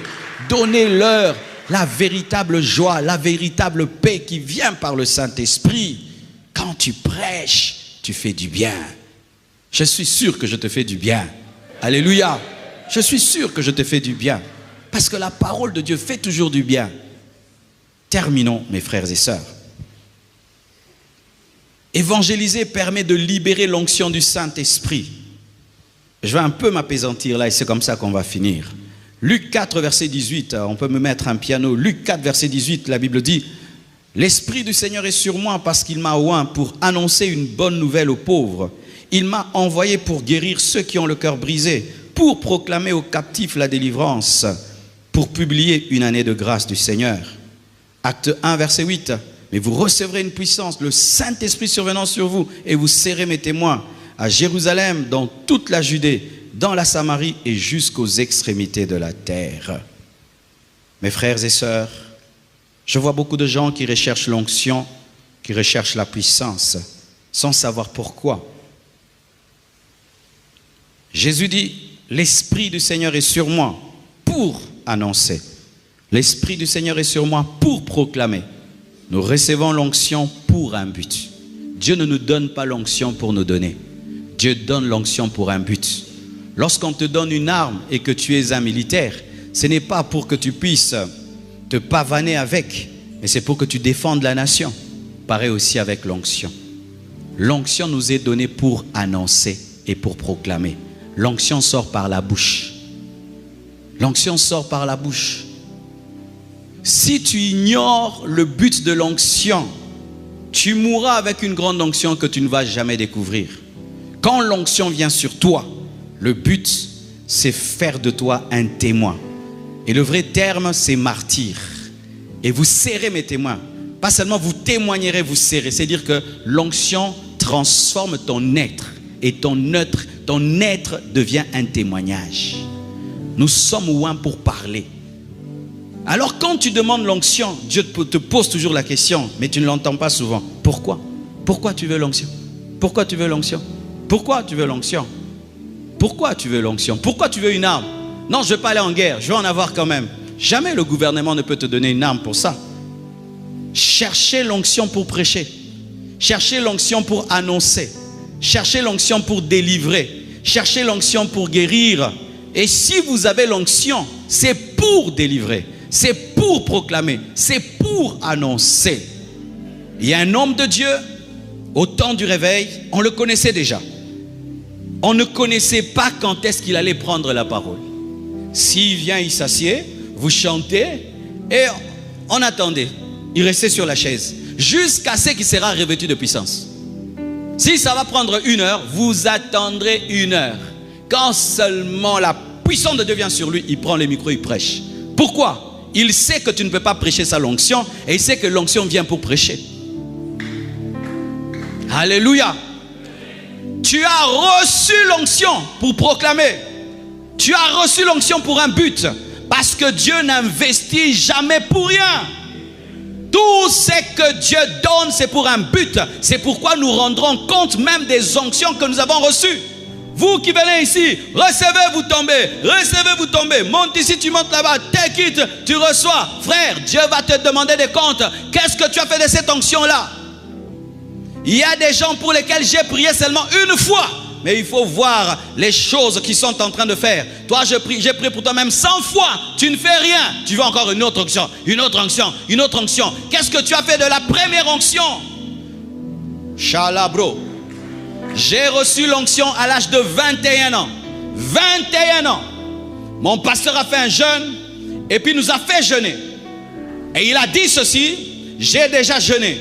Donnez-leur la véritable joie, la véritable paix qui vient par le Saint-Esprit. Quand tu prêches, tu fais du bien. Je suis sûr que je te fais du bien. Alléluia. Je suis sûr que je te fais du bien. Parce que la parole de Dieu fait toujours du bien. Terminons, mes frères et sœurs. Évangéliser permet de libérer l'onction du Saint-Esprit. Je vais un peu m'apaisantir là et c'est comme ça qu'on va finir. Luc 4, verset 18, on peut me mettre un piano. Luc 4, verset 18, la Bible dit, « L'Esprit du Seigneur est sur moi parce qu'il m'a oint pour annoncer une bonne nouvelle aux pauvres. Il m'a envoyé pour guérir ceux qui ont le cœur brisé, pour proclamer aux captifs la délivrance, pour publier une année de grâce du Seigneur. » Acte 1, verset 8, « Mais vous recevrez une puissance, le Saint-Esprit survenant sur vous, et vous serez mes témoins à Jérusalem, dans toute la Judée, dans la Samarie et jusqu'aux extrémités de la terre. » Mes frères et sœurs, je vois beaucoup de gens qui recherchent l'onction, qui recherchent la puissance, sans savoir pourquoi. Jésus dit, « L'Esprit du Seigneur est sur moi pour annoncer. L'Esprit du Seigneur est sur moi pour proclamer. » Nous recevons l'onction pour un but. Dieu ne nous donne pas l'onction pour nous donner. Dieu donne l'onction pour un but. Lorsqu'on te donne une arme et que tu es un militaire, ce n'est pas pour que tu puisses te pavaner avec, mais c'est pour que tu défendes la nation. Pareil aussi avec l'onction. L'onction nous est donnée pour annoncer et pour proclamer. L'onction sort par la bouche. L'onction sort par la bouche. Si tu ignores le but de l'onction, tu mourras avec une grande onction que tu ne vas jamais découvrir. Quand l'onction vient sur toi, le but, c'est faire de toi un témoin. Et le vrai terme, c'est martyr. Et vous serrez mes témoins. Pas seulement vous témoignerez, vous serrez. C'est-à-dire que l'onction transforme ton être. Et ton être devient un témoignage. Nous sommes oints pour parler. Alors quand tu demandes l'onction, Dieu te pose toujours la question, mais tu ne l'entends pas souvent. Pourquoi? Pourquoi tu veux l'onction? Pourquoi tu veux l'onction? Pourquoi tu veux l'onction? Pourquoi tu veux l'onction? Pourquoi tu veux une arme? Non, je ne veux pas aller en guerre, je veux en avoir quand même. Jamais le gouvernement ne peut te donner une arme pour ça. Cherchez l'onction pour prêcher. Cherchez l'onction pour annoncer. Cherchez l'onction pour délivrer. Cherchez l'onction pour guérir. Et si vous avez l'onction, c'est pour délivrer. C'est pour proclamer. C'est pour annoncer. Il y a un homme de Dieu, au temps du réveil, on le connaissait déjà. On ne connaissait pas quand est-ce qu'il allait prendre la parole. S'il vient, il s'assied, vous chantez, et On attendait. Il restait sur la chaise. Jusqu'à ce qu'il sera revêtu de puissance. Si ça va prendre 1 heure, vous attendrez 1 heure. Quand seulement la puissance de Dieu vient sur lui, il prend le micro, il prêche. Pourquoi? Il sait que tu ne peux pas prêcher sa l'onction et il sait que l'onction vient pour prêcher. Alléluia. Tu as reçu l'onction pour proclamer. Tu as reçu l'onction pour un but. Parce que Dieu n'investit jamais pour rien. Tout ce que Dieu donne, c'est pour un but. C'est pourquoi nous rendrons compte même des onctions que nous avons reçues. Vous qui venez ici, recevez, vous tombez. Recevez, vous tombez. Monte ici, tu montes là-bas. Take it, tu reçois. Frère, Dieu va te demander des comptes. Qu'est-ce que tu as fait de cette onction-là? Il y a des gens pour lesquels j'ai prié seulement 1 fois. Mais il faut voir les choses qu'ils sont en train de faire. Toi, j'ai prié pour toi-même 100 fois. Tu ne fais rien. Tu veux encore une autre onction, une autre onction, une autre onction. Qu'est-ce que tu as fait de la première onction? Chalabro. J'ai reçu l'onction à l'âge de 21 ans. 21 ans. Mon pasteur a fait un jeûne et puis nous a fait jeûner. Et il a dit ceci: j'ai déjà jeûné.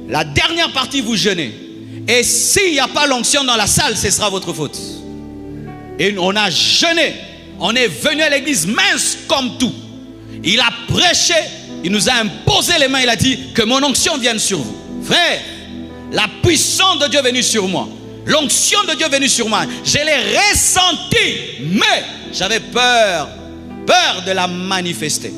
La dernière partie, vous jeûnez. Et s'il n'y a pas l'onction dans la salle, ce sera votre faute. Et on a jeûné. On est venu à l'église mince comme tout. Il a prêché. Il nous a imposé les mains. Il a dit que mon onction vienne sur vous. Frère, la puissance de Dieu est venue sur moi. L'onction de Dieu est venue sur moi. Je l'ai ressentie. Mais j'avais peur. Peur de la manifester.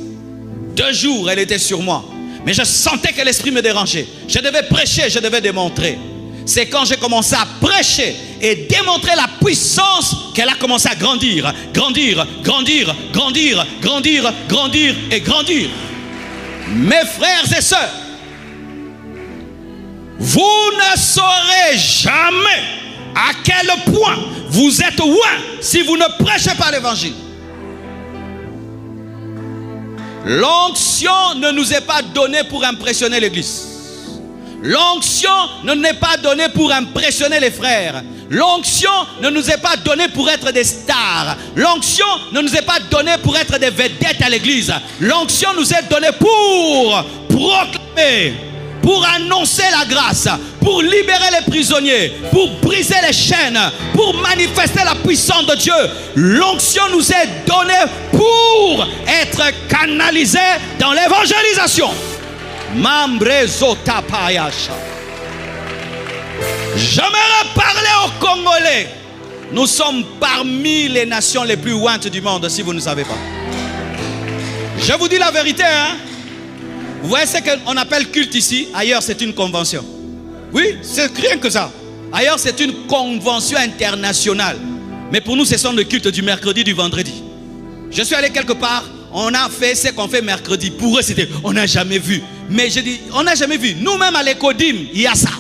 2 jours, elle était sur moi. Mais je sentais que l'esprit me dérangeait. Je devais prêcher, je devais démontrer. C'est quand j'ai commencé à prêcher et démontrer la puissance qu'elle a commencé à grandir, grandir, grandir, grandir, grandir, grandir et grandir. Mes frères et sœurs, vous ne saurez jamais à quel point vous êtes loin si vous ne prêchez pas l'évangile. L'onction ne nous est pas donnée pour impressionner l'église. L'onction ne nous est pas donnée pour impressionner les frères. L'onction ne nous est pas donnée pour être des stars. L'onction ne nous est pas donnée pour être des vedettes à l'église. L'onction nous est donnée pour proclamer, pour annoncer la grâce, pour libérer les prisonniers, pour briser les chaînes, pour manifester la puissance de Dieu. L'onction nous est donnée pour être canalisée dans l'évangélisation. J'aimerais parler aux Congolais. Nous sommes parmi les nations les plus ouintes du monde, si vous ne savez pas. Je vous dis la vérité, hein? Vous voyez ce qu'on appelle culte ici? Ailleurs, c'est une convention. Oui, c'est rien que ça. Ailleurs, c'est une convention internationale. Mais pour nous, ce sont les cultes du mercredi, du vendredi. Je suis allé quelque part, on a fait ce qu'on fait mercredi. Pour eux, c'était, on n'a jamais vu. Mais je dis, on n'a jamais vu. Nous-mêmes à l'Écodim, il y a ça.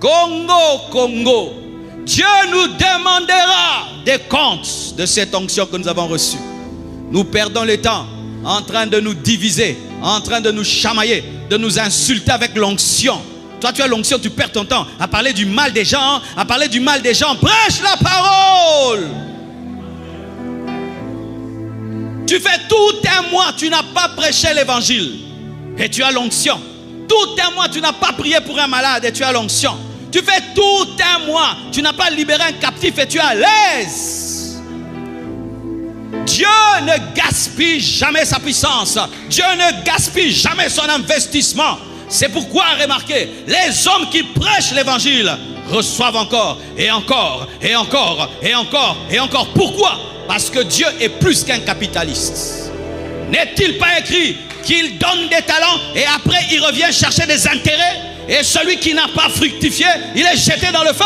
Congo. Dieu nous demandera des comptes de cette onction que nous avons reçue. Nous perdons le temps en train de nous diviser, en train de nous chamailler, de nous insulter avec l'onction. Toi, tu as l'onction, tu perds ton temps à parler du mal des gens, à parler du mal des gens. Prêche la parole. Tu fais tout un mois, tu n'as pas prêché l'évangile et tu as l'onction. Tout un mois, tu n'as pas prié pour un malade et tu as l'onction. Tu fais tout un mois, tu n'as pas libéré un captif et tu es à l'aise. Dieu ne gaspille jamais sa puissance. Dieu ne gaspille jamais son investissement. C'est pourquoi, remarquez, les hommes qui prêchent l'évangile reçoivent encore et encore et encore et encore et encore. Pourquoi? Parce que Dieu est plus qu'un capitaliste. N'est-il pas écrit qu'il donne des talents et après il revient chercher des intérêts? Et celui qui n'a pas fructifié, il est jeté dans le feu.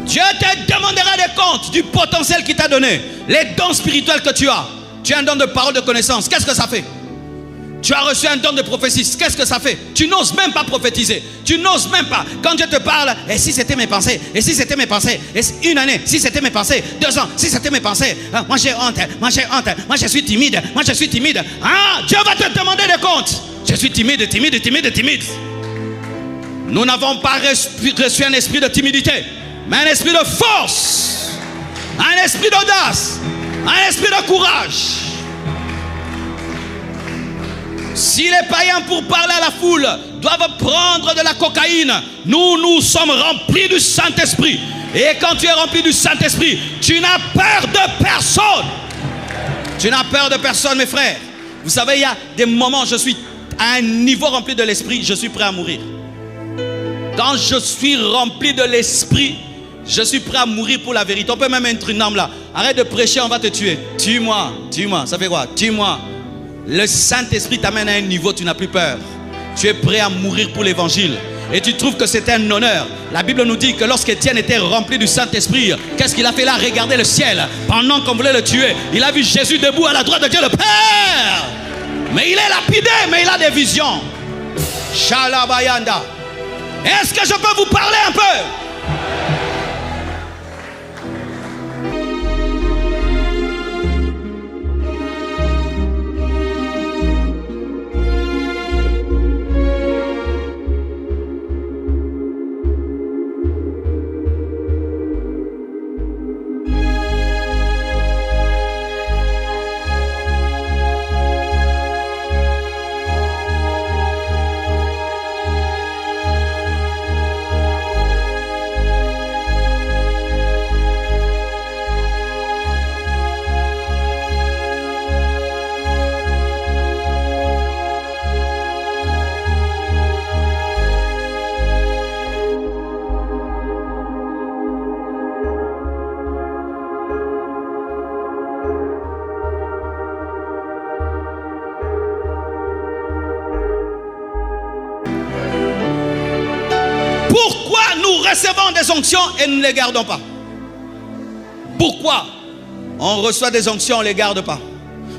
Dieu te demandera des comptes du potentiel qu'il t'a donné. Les dons spirituels que tu as. Tu as un don de parole de connaissance. Qu'est-ce que ça fait? Tu as reçu un don de prophétie. Qu'est-ce que ça fait? Tu n'oses même pas prophétiser. Tu n'oses même pas. Quand Dieu te parle, et si c'était mes pensées? Et si c'était mes pensées? Et une année, si c'était mes pensées? 2 ans, si c'était mes pensées? Moi j'ai honte, moi j'ai honte, moi je suis timide, moi je suis timide. Ah, Dieu va te demander des comptes. Je suis timide. Nous n'avons pas reçu un esprit de timidité, mais un esprit de force, un esprit d'audace, un esprit de courage. Si les païens, pour parler à la foule, doivent prendre de la cocaïne, nous sommes remplis du Saint-Esprit. Et quand tu es rempli du Saint-Esprit, tu n'as peur de personne. Tu n'as peur de personne, mes frères. Vous savez, il y a des moments, je suis à un niveau rempli de l'Esprit, je suis prêt à mourir. Quand je suis rempli de l'Esprit, je suis prêt à mourir pour la vérité. On peut même être une âme là. Arrête de prêcher, on va te tuer. Tue-moi, tue-moi. Ça fait quoi? Tue-moi. Le Saint-Esprit t'amène à un niveau, tu n'as plus peur. Tu es prêt à mourir pour l'évangile. Et tu trouves que c'est un honneur. La Bible nous dit que lorsqu'Étienne était rempli du Saint-Esprit, qu'est-ce qu'il a fait là? Regarder le ciel. Pendant qu'on voulait le tuer, il a vu Jésus debout à la droite de Dieu le Père. Mais il est lapidé, mais il a des visions. Shalabayanda. Est-ce que je peux vous parler un peu? Recevons des onctions et nous ne les gardons pas. Pourquoi on reçoit des onctions et on ne les garde pas?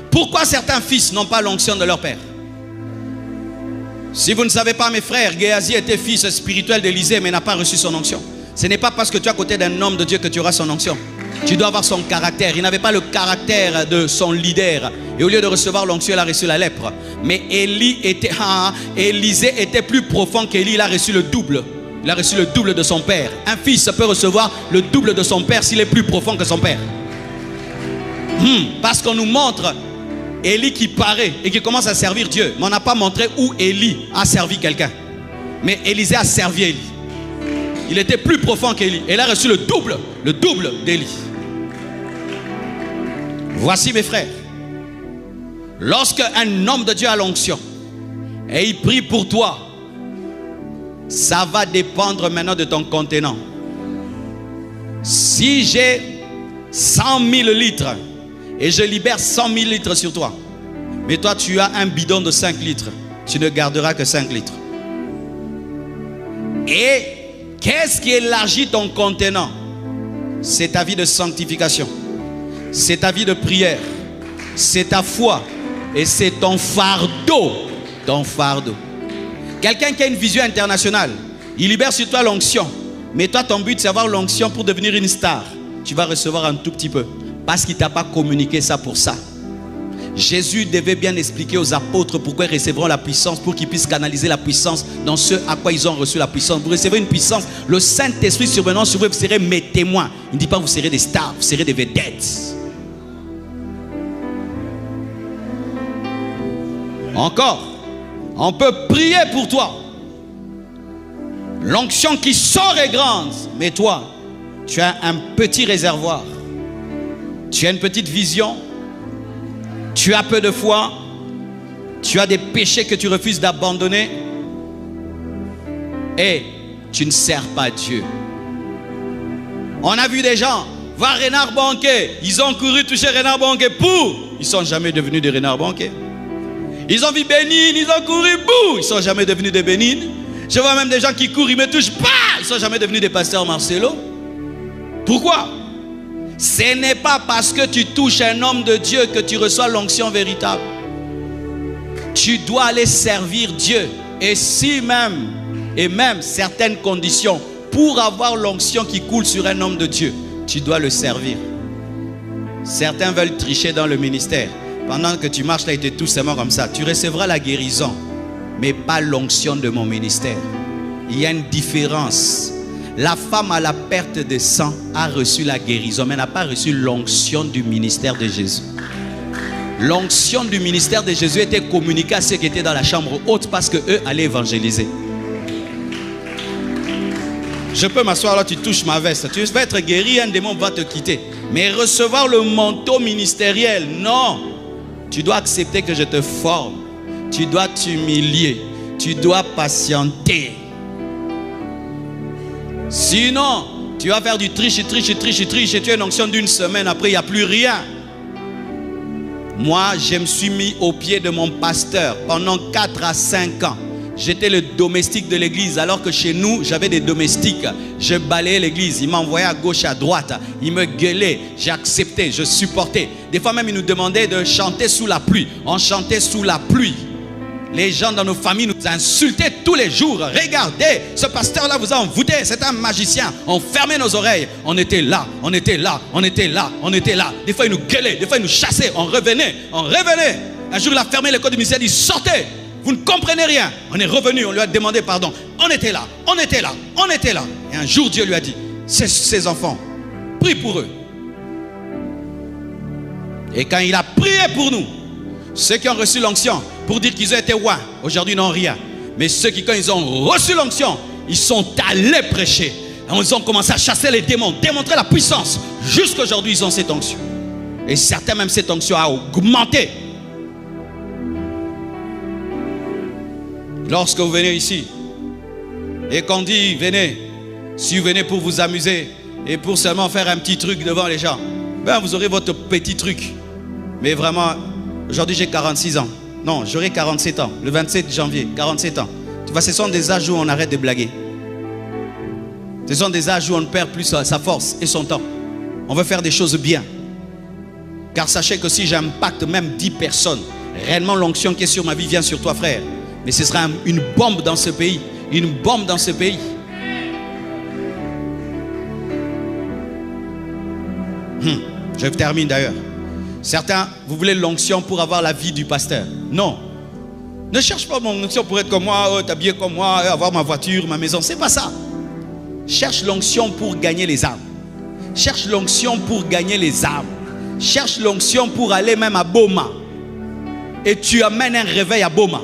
Pourquoi certains fils n'ont pas l'onction de leur père? Si vous ne savez pas, mes frères, Géasi était fils spirituel d'Élisée mais n'a pas reçu son onction. Ce n'est pas parce que tu es à côté d'un homme de Dieu que tu auras son onction. Tu dois avoir son caractère. Il n'avait pas le caractère de son leader. Et au lieu de recevoir l'onction, il a reçu la lèpre. Mais Élisée était plus profond qu'Élie. Il a reçu le double. Il a reçu le double de son père. Un fils peut recevoir le double de son père s'il est plus profond que son père. Parce qu'on nous montre Élie qui paraît et qui commence à servir Dieu. Mais on n'a pas montré où Élie a servi quelqu'un. Mais Élisée a servi Élie. Il était plus profond qu'Élie. Et il a reçu le double d'Élie. Voici mes frères. Lorsque un homme de Dieu a l'onction et il prie pour toi, ça va dépendre maintenant de ton contenant. Si j'ai 100 000 litres et je libère 100 000 litres sur toi, mais toi tu as un bidon de 5 litres, tu ne garderas que 5 litres. Et qu'est-ce qui élargit ton contenant? C'est ta vie de sanctification, c'est ta vie de prière, c'est ta foi et c'est ton fardeau. Ton fardeau. Quelqu'un qui a une vision internationale, il libère sur toi l'onction. Mais toi, ton but, c'est avoir l'onction pour devenir une star. Tu vas recevoir un tout petit peu. Parce qu'il ne t'a pas communiqué ça pour ça. Jésus devait bien expliquer aux apôtres pourquoi ils recevront la puissance, pour qu'ils puissent canaliser la puissance dans ce à quoi ils ont reçu la puissance. Vous recevez une puissance, le Saint-Esprit survenant sur vous, vous serez mes témoins. Il ne dit pas vous serez des stars, vous serez des vedettes. Encore. On peut prier pour toi. L'onction qui sort est grande. Mais toi, tu as un petit réservoir. Tu as une petite vision. Tu as peu de foi. Tu as des péchés que tu refuses d'abandonner. Et tu ne sers pas Dieu. On a vu des gens voir Renard Banquet. Ils ont couru toucher Renard Banquet. Pour. Ils ne sont jamais devenus des Renard Banquet. Ils ont vu Bénigne, ils ont couru, bouh, ils ne sont jamais devenus des Bénignes. Je vois même des gens qui courent, ils me touchent, bah, ils ne sont jamais devenus des pasteurs Marcelo. Pourquoi? Ce n'est pas parce que tu touches un homme de Dieu que tu reçois l'onction véritable. Tu dois aller servir Dieu. Et si même, et même certaines conditions, pour avoir l'onction qui coule sur un homme de Dieu, tu dois le servir. Certains veulent tricher dans le ministère. Pendant que tu marches là et tu es tout simplement comme ça, tu recevras la guérison, mais pas l'onction de mon ministère. Il y a une différence. La femme à la perte de sang a reçu la guérison, mais n'a pas reçu l'onction du ministère de Jésus. L'onction du ministère de Jésus était communiquée à ceux qui étaient dans la chambre haute parce qu'eux allaient évangéliser. Je peux m'asseoir là, tu touches ma veste. Tu vas être guéri, un démon va te quitter. Mais recevoir le manteau ministériel, non. Tu dois accepter que je te forme. Tu dois t'humilier. Tu dois patienter. Sinon, tu vas faire du triche et tu as une onction d'une semaine, après il n'y a plus rien. Moi, je me suis mis au pied de mon pasteur pendant 4 à 5 ans. J'étais le domestique de l'église, alors que chez nous, j'avais des domestiques. Je balayais l'église, il m'envoyait à gauche, à droite. Il me gueulait, j'ai accepté, je supportais. Des fois même, il nous demandait de chanter sous la pluie. On chantait sous la pluie. Les gens dans nos familles nous insultaient tous les jours. Regardez, ce pasteur-là vous a envoûté, c'est un magicien. On fermait nos oreilles. On était là, on était là, on était là, on était là. Des fois, il nous gueulait, des fois, il nous chassait. On revenait, on revenait. Un jour, il a fermé l'école du ministère, il sortait. Vous ne comprenez rien. On est revenu, on lui a demandé pardon. On était là, on était là, on était là. Et un jour, Dieu lui a dit, ces enfants, prie pour eux. Et quand il a prié pour nous, ceux qui ont reçu l'onction, pour dire qu'ils ont été rois, aujourd'hui n'ont rien. Mais ceux qui, quand ils ont reçu l'onction, ils sont allés prêcher. Ils ont commencé à chasser les démons, démontrer la puissance. Jusqu'aujourd'hui, ils ont cette onction. Et certains, même cette onction a augmenté. Lorsque vous venez ici, et qu'on dit, venez, si vous venez pour vous amuser, et pour seulement faire un petit truc devant les gens, ben vous aurez votre petit truc. Mais vraiment, aujourd'hui j'ai 46 ans. Non, j'aurai 47 ans, le 27 janvier, 47 ans. Tu vois, ce sont des âges où on arrête de blaguer. Ce sont des âges où on ne perd plus sa force et son temps. On veut faire des choses bien. Car sachez que si j'impacte même 10 personnes, réellement l'onction qui est sur ma vie vient sur toi, frère. Mais ce sera une bombe dans ce pays. Une bombe dans ce pays. Je termine d'ailleurs. Certains, vous voulez l'onction pour avoir la vie du pasteur. Non. Ne cherche pas mon onction pour être comme moi, t'habiller comme moi, avoir ma voiture, ma maison. C'est pas ça. Cherche l'onction pour gagner les âmes. Cherche l'onction pour gagner les âmes. Cherche l'onction pour aller même à Boma. Et tu amènes un réveil à Boma.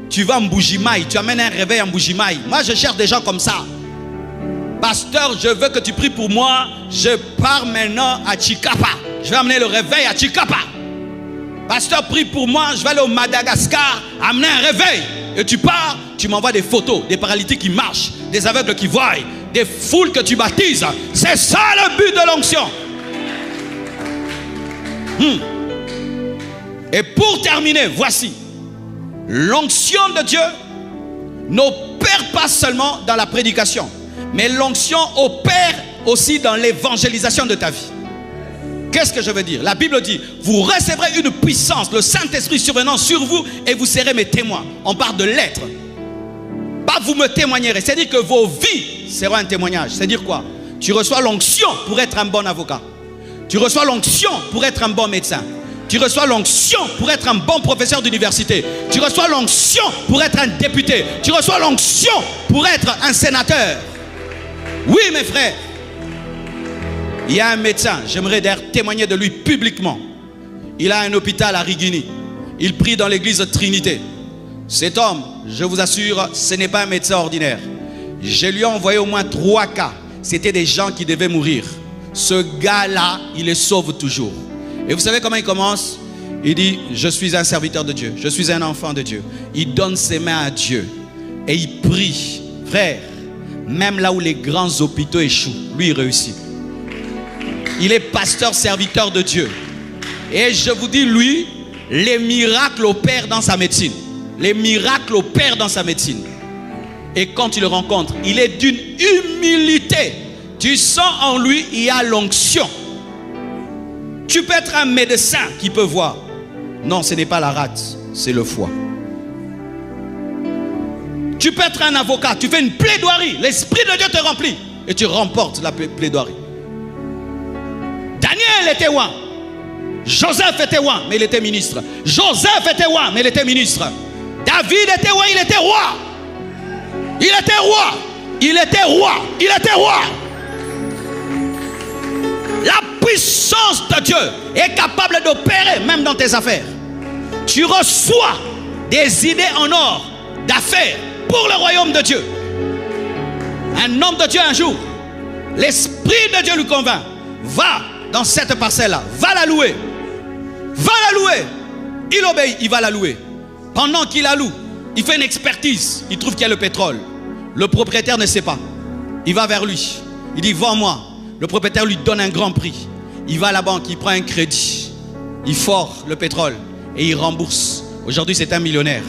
Tu vas en Mbujimaï, tu amènes un réveil en Mbujimaï. Moi, je cherche des gens comme ça. Pasteur, je veux que tu pries pour moi. Je pars maintenant à Chikapa. Je vais amener le réveil à Chikapa. Pasteur, prie pour moi. Je vais aller au Madagascar, amener un réveil. Et tu pars, tu m'envoies des photos, des paralytiques qui marchent, des aveugles qui voient, des foules que tu baptises. C'est ça le but de l'onction. Et pour terminer, voici. L'onction de Dieu n'opère pas seulement dans la prédication, mais l'onction opère aussi dans l'évangélisation de ta vie. Qu'est-ce que je veux dire? La Bible dit, vous recevrez une puissance, le Saint-Esprit survenant sur vous et vous serez mes témoins. On parle de l'être. Pas vous me témoignerez, c'est-à-dire que vos vies seront un témoignage. C'est-à-dire quoi? Tu reçois l'onction pour être un bon avocat. Tu reçois l'onction pour être un bon médecin. Tu reçois l'onction pour être un bon professeur d'université. Tu reçois l'onction pour être un député. Tu reçois l'onction pour être un sénateur. Oui, mes frères. Il y a un médecin, j'aimerais d'ailleurs témoigner de lui publiquement. Il a un hôpital à Rigini. Il prie dans l'église Trinité. Cet homme, je vous assure, ce n'est pas un médecin ordinaire. Je lui ai envoyé au moins 3 cas. C'était des gens qui devaient mourir. Ce gars-là, il les sauve toujours. Et vous savez comment il commence? Il dit, je suis un serviteur de Dieu. Je suis un enfant de Dieu. Il donne ses mains à Dieu. Et il prie. Frère, même là où les grands hôpitaux échouent, lui, il réussit. Il est pasteur, serviteur de Dieu. Et je vous dis, lui, les miracles opèrent dans sa médecine. Les miracles opèrent dans sa médecine. Et quand tu le rencontres, il est d'une humilité. Tu sens en lui, il y a l'onction. Tu peux être un médecin qui peut voir. Non, ce n'est pas la rate, c'est le foie. Tu peux être un avocat, tu fais une plaidoirie. L'Esprit de Dieu te remplit et tu remportes la plaidoirie. Daniel était roi. Joseph était roi, mais il était ministre. Joseph était roi, mais il était ministre. David était roi, il était roi. Il était roi. Il était roi. Il était roi. La puissance de Dieu est capable d'opérer même dans tes affaires. tu reçois des idées en or d'affaires pour le royaume de Dieu. Un homme de Dieu un jour, l'Esprit de Dieu lui convainc. Va dans cette parcelle-là, va la louer. Va la louer. Il obéit, il va la louer. Pendant qu'il la loue, il fait une expertise. Il trouve qu'il y a le pétrole. Le propriétaire ne sait pas. Il va vers lui. Il dit, vends-moi. Le propriétaire lui donne un grand prix. Il va à la banque, il prend un crédit. Il fore le pétrole et il rembourse. Aujourd'hui, c'est un millionnaire.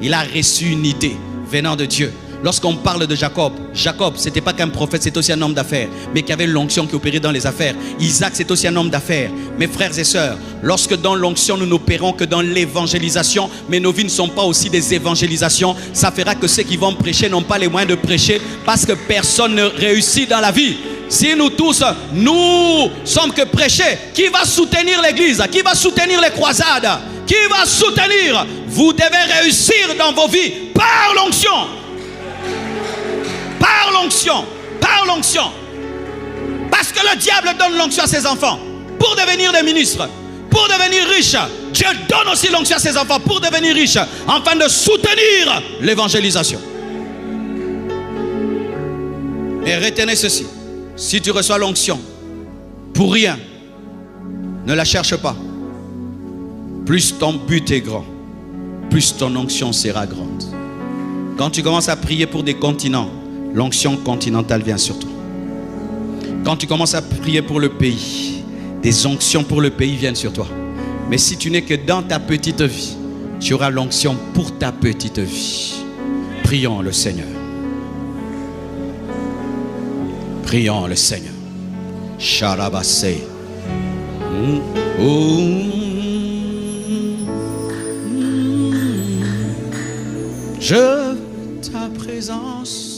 Il a reçu une idée venant de Dieu. Lorsqu'on parle de Jacob, Jacob, ce n'était pas qu'un prophète, c'était aussi un homme d'affaires, mais qui avait l'onction qui opérait dans les affaires. Isaac, c'est aussi un homme d'affaires. Mes frères et sœurs, lorsque dans l'onction, nous n'opérons que dans l'évangélisation, mais nos vies ne sont pas aussi des évangélisations, ça fera que ceux qui vont prêcher n'ont pas les moyens de prêcher parce que personne ne réussit dans la vie. Si nous tous, nous sommes que prêcher, qui va soutenir l'église? Qui va soutenir les croisades? Qui va soutenir? Vous devez réussir dans vos vies par l'onction. Par l'onction. Par l'onction. Parce que le diable donne l'onction à ses enfants pour devenir des ministres, pour devenir riches. Dieu donne aussi l'onction à ses enfants pour devenir riches, afin de soutenir l'évangélisation. Et retenez ceci. Si tu reçois l'onction, pour rien, ne la cherche pas. Plus ton but est grand, plus ton onction sera grande. Quand tu commences à prier pour des continents, l'onction continentale vient sur toi. Quand tu commences à prier pour le pays, des onctions pour le pays viennent sur toi. Mais si tu n'es que dans ta petite vie, tu auras l'onction pour ta petite vie. Prions le Seigneur. Prions le Seigneur. Charabasé. Je veux ta présence.